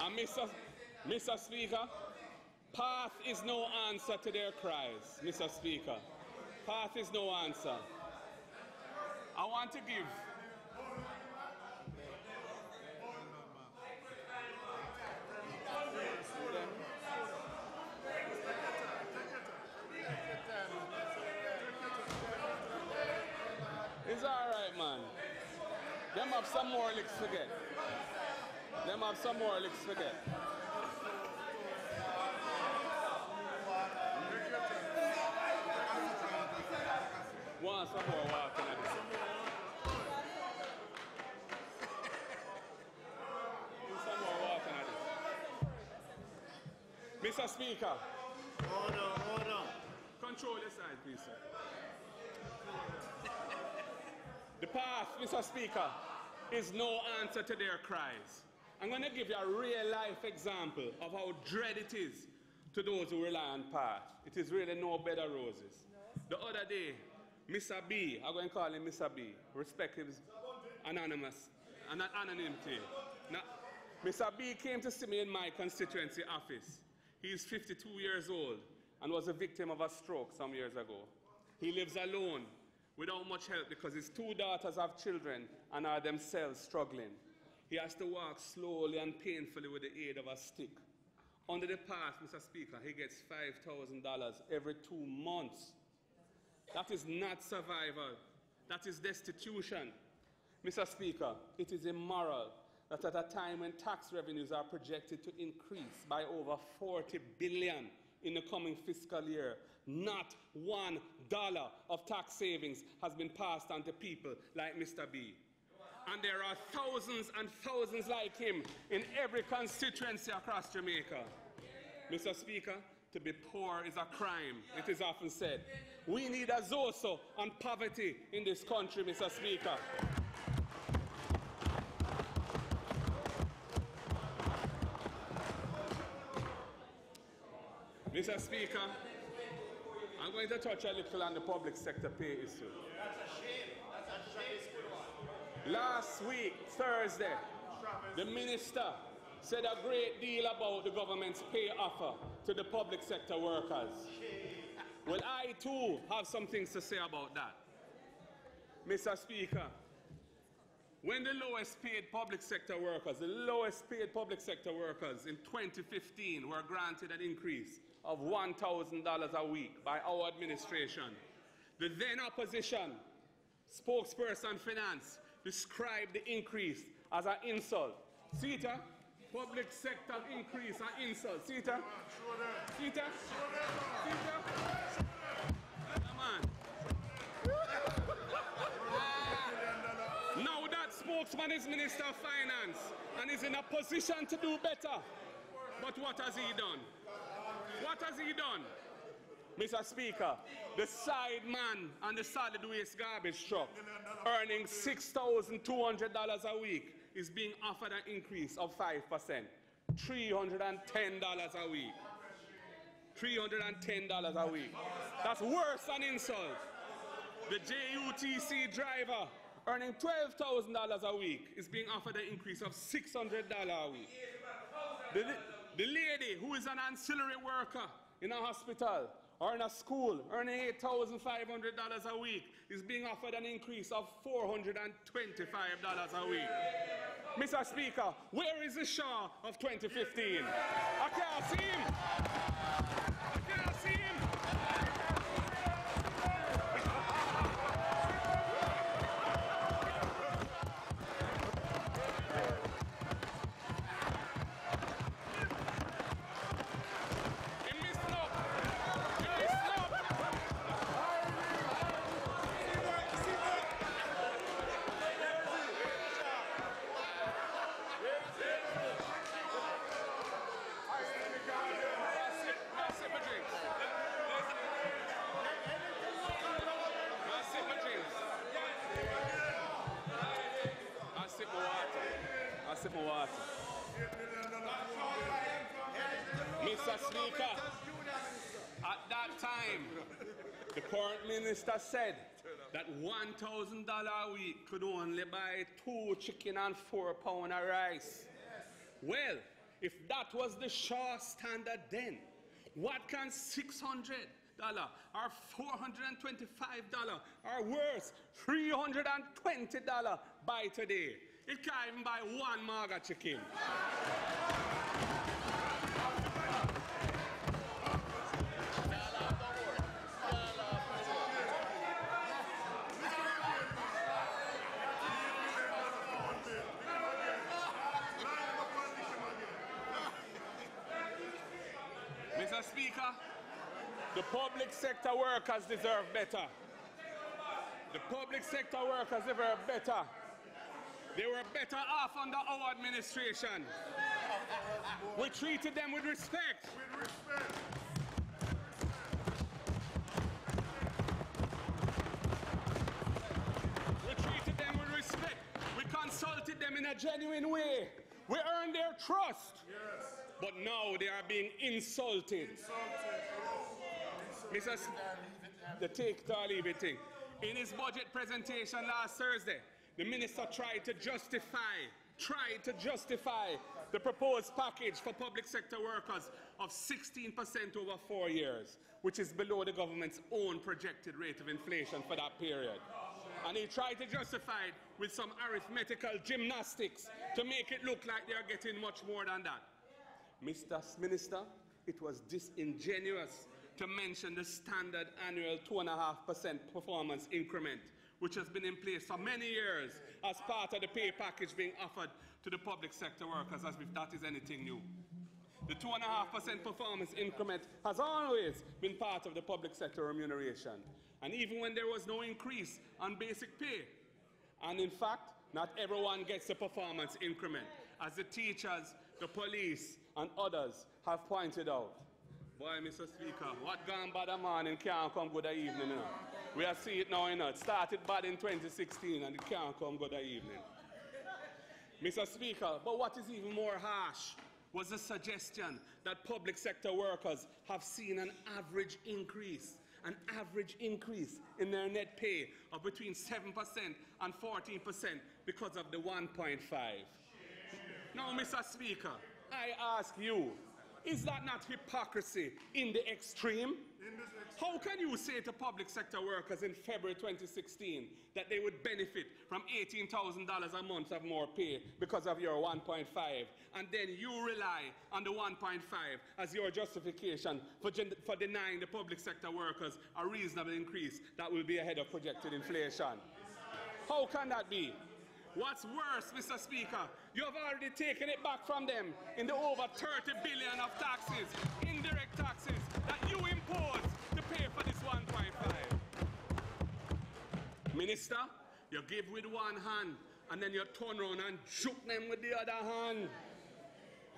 And Mr. Speaker, path is no answer to their cries, Mr. Speaker. Path is no answer. I want to give It's all right, man. Them have some more licks to get. Them have some more licks to get. Want some more walking at this. Some more walking at this. Mr. Speaker. Order. Control this side, please, sir. The path, Mr. Speaker, is no answer to their cries. I'm going to give you a real-life example of how dread it is to those who rely on path. It is really no bed of roses. The other day, Mr. B, I'm going to call him Mr. B, respect his anonymity. Now, Mr. B came to see me in my constituency office. He is 52 years old and was a victim of a stroke some years ago. He lives alone without much help because his 2 daughters have children and are themselves struggling. He has to walk slowly and painfully with the aid of a stick. Under the path, Mr. Speaker, he gets $5,000 every 2 months. That is not survival. That is destitution. Mr. Speaker, it is immoral that at a time when tax revenues are projected to increase by over $40 billion in the coming fiscal year, not $1 of tax savings has been passed on to people like Mr. B. And there are thousands and thousands like him in every constituency across Jamaica. Mr. Speaker, to be poor is a crime, it is often said. We need a Zoso on poverty in this country, Mr. Speaker. Mr. Speaker, I'm going to touch a little on the public sector pay issue. Last week, Thursday, the minister said a great deal about the government's pay offer to the public sector workers. Well, I too have some things to say about that. Mr. Speaker, when the lowest paid public sector workers in 2015 were granted an increase of $1,000 a week by our administration, the then opposition spokesperson finance described the increase as an insult. See it? Public sector increase, an insult. See it? See it? See it? Come on. Now that spokesman is Minister of Finance and is in a position to do better. But what has he done? What has he done? Mr. Speaker, the side man on the solid waste garbage truck earning $6,200 a week is being offered an increase of 5%, $310 a week. $310 a week. That's worse than insult. The JUTC driver earning $12,000 a week is being offered an increase of $600 a week. The lady who is an ancillary worker in a hospital or in a school earning $8,500 a week is being offered an increase of $425 a week. Mr. Speaker, where is the Shaw of 2015? I can't see him. I can't see him. Mr. Speaker, at that time, the current minister said that $1,000 a week could only buy 2 chicken and 4 pounds of rice. Well, if that was the Shaw standard then, what can $600 or $425 or worse, $320 buy today? It can't even buy 1 marga chicken. Mr. Speaker, the public sector workers deserve better. The public sector workers deserve better. They were better off under our administration. We treated them with respect. We treated them with respect. We consulted them in a genuine way. We earned their trust. Yes. But now they are being insulted. Mr. The take it or leave it thing. In his budget presentation last Thursday, the minister tried to justify the proposed package for public sector workers of 16% over 4 years, which is below the government's own projected rate of inflation for that period. And he tried to justify it with some arithmetical gymnastics to make it look like they are getting much more than that. Mr. Minister, it was disingenuous to mention the standard annual 2.5% performance increment, which has been in place for many years as part of the pay package being offered to the public sector workers, as if that is anything new. The 2.5% performance increment has always been part of the public sector remuneration, and even when there was no increase on basic pay. And in fact, not everyone gets a performance increment, as the teachers, the police, and others have pointed out. Boy, Mr. Speaker, what gone bad a morning can't come good a evening, you know. We are seeing it now, you know. It started bad in 2016 and it can't come good a evening. Mr. Speaker, but what is even more harsh was the suggestion that public sector workers have seen an average increase in their net pay of between 7% and 14% because of the 1.5. Now, Mr. Speaker, I ask you, is that not hypocrisy in the extreme? How can you say to public sector workers in February 2016 that they would benefit from $18,000 a month of more pay because of your 1.5, and then you rely on the 1.5 as your justification for denying the public sector workers a reasonable increase that will be ahead of projected inflation? How can that be? What's worse, Mr. Speaker, you have already taken it back from them in the over 30 billion of taxes, indirect taxes, that you impose to pay for this 1.5. Minister, you give with one hand and then you turn around and juke them with the other hand.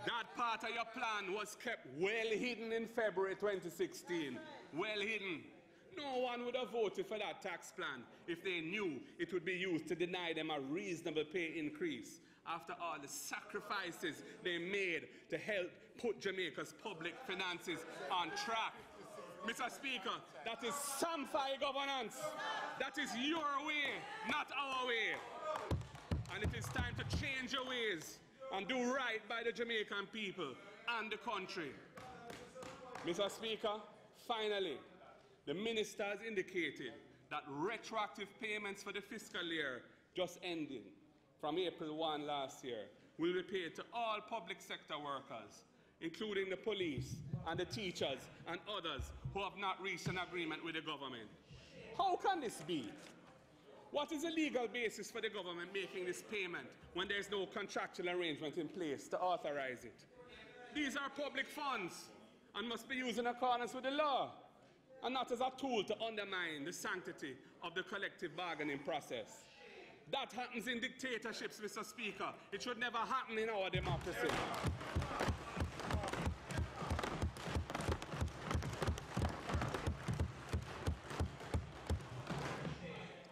That part of your plan was kept well hidden in February 2016. Well hidden. No one would have voted for that tax plan if they knew it would be used to deny them a reasonable pay increase after all the sacrifices they made to help put Jamaica's public finances on track. Mr. Speaker, that is Samfai governance. That is your way, not our way. And it is time to change your ways and do right by the Jamaican people and the country. Mr. Speaker, Finally, the minister has indicated that retroactive payments for the fiscal year just ending from April 1 last year will be paid to all public sector workers, including the police and the teachers and others who have not reached an agreement with the government. How can this be? What is the legal basis for the government making this payment when there is no contractual arrangement in place to authorize it? These are public funds and must be used in accordance with the law, and not as a tool to undermine the sanctity of the collective bargaining process. That happens in dictatorships, Mr. Speaker. It should never happen in our democracy.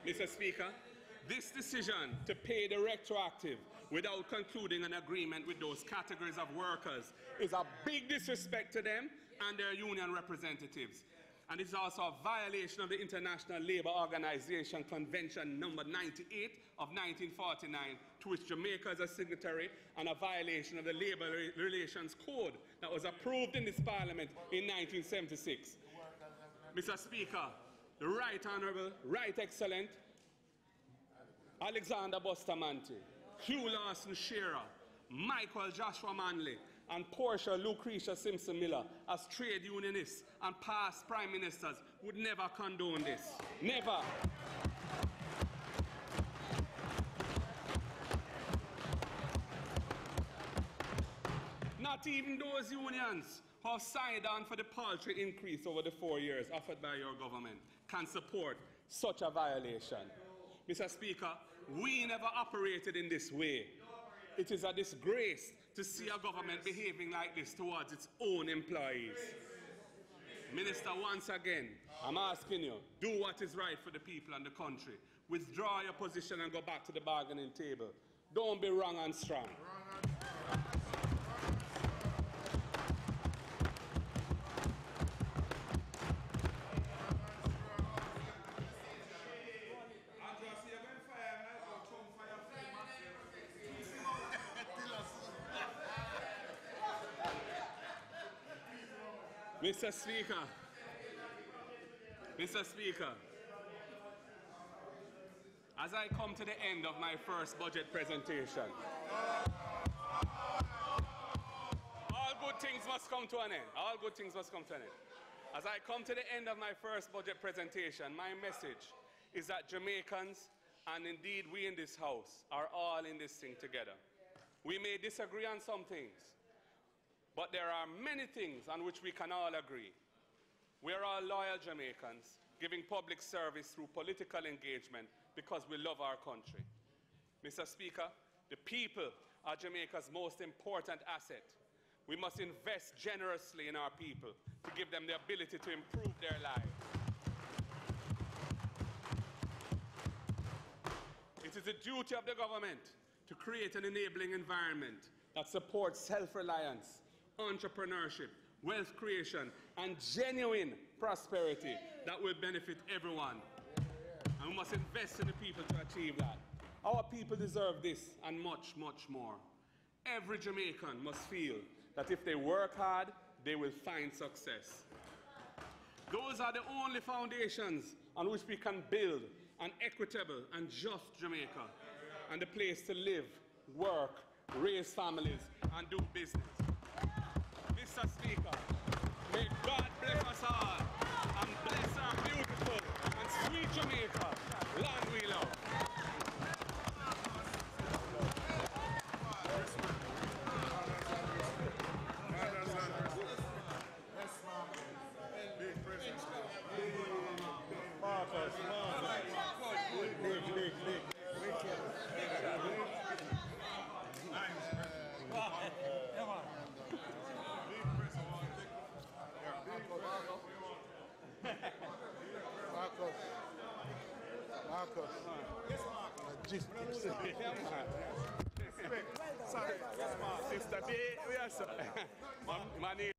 Mr. Speaker, this decision to pay the retroactive without concluding an agreement with those categories of workers is a big disrespect to them and their union representatives. And it's also a violation of the International Labour Organization Convention number 98 of 1949, to which Jamaica is a signatory, and a violation of the Labour Relations Code that was approved in this Parliament in 1976. Mr. Speaker, the Right Honourable, Right Excellent Alexander Bustamante, Hugh Lawson Shearer, Michael Joshua Manley, and Portia Lucretia Simpson Miller, as trade unionists and past prime ministers, would never condone this. Never. Not even those unions who have signed on for the paltry increase over the 4 years offered by your government can support such a violation. Mr. Speaker, we never operated in this way. It is a disgrace to see a government behaving like this towards its own employees. Minister, once again, I'm asking you, do what is right for the people and the country. Withdraw your position and go back to the bargaining table. Don't be wrong and strong. Mr. Speaker, as I come to the end of my first budget presentation, all good things must come to an end. All good things must come to an end. As I come to the end of my first budget presentation, my message is that Jamaicans, and indeed we in this House, are all in this thing together. We may disagree on some things, but there are many things on which we can all agree. We are all loyal Jamaicans, giving public service through political engagement because we love our country. Mr. Speaker, the people are Jamaica's most important asset. We must invest generously in our people to give them the ability to improve their lives. It is the duty of the government to create an enabling environment that supports self-reliance, entrepreneurship, wealth creation, and genuine prosperity that will benefit everyone. And we must invest in the people to achieve that. Our people deserve this and much, much more. Every Jamaican must feel that if they work hard, they will find success. Those are the only foundations on which we can build an equitable and just Jamaica, and a place to live, work, raise families, and do business. Mr. Speaker, may God bless us all and bless our beautiful and sweet Jamaica, land we love. Sister B, yes, sir.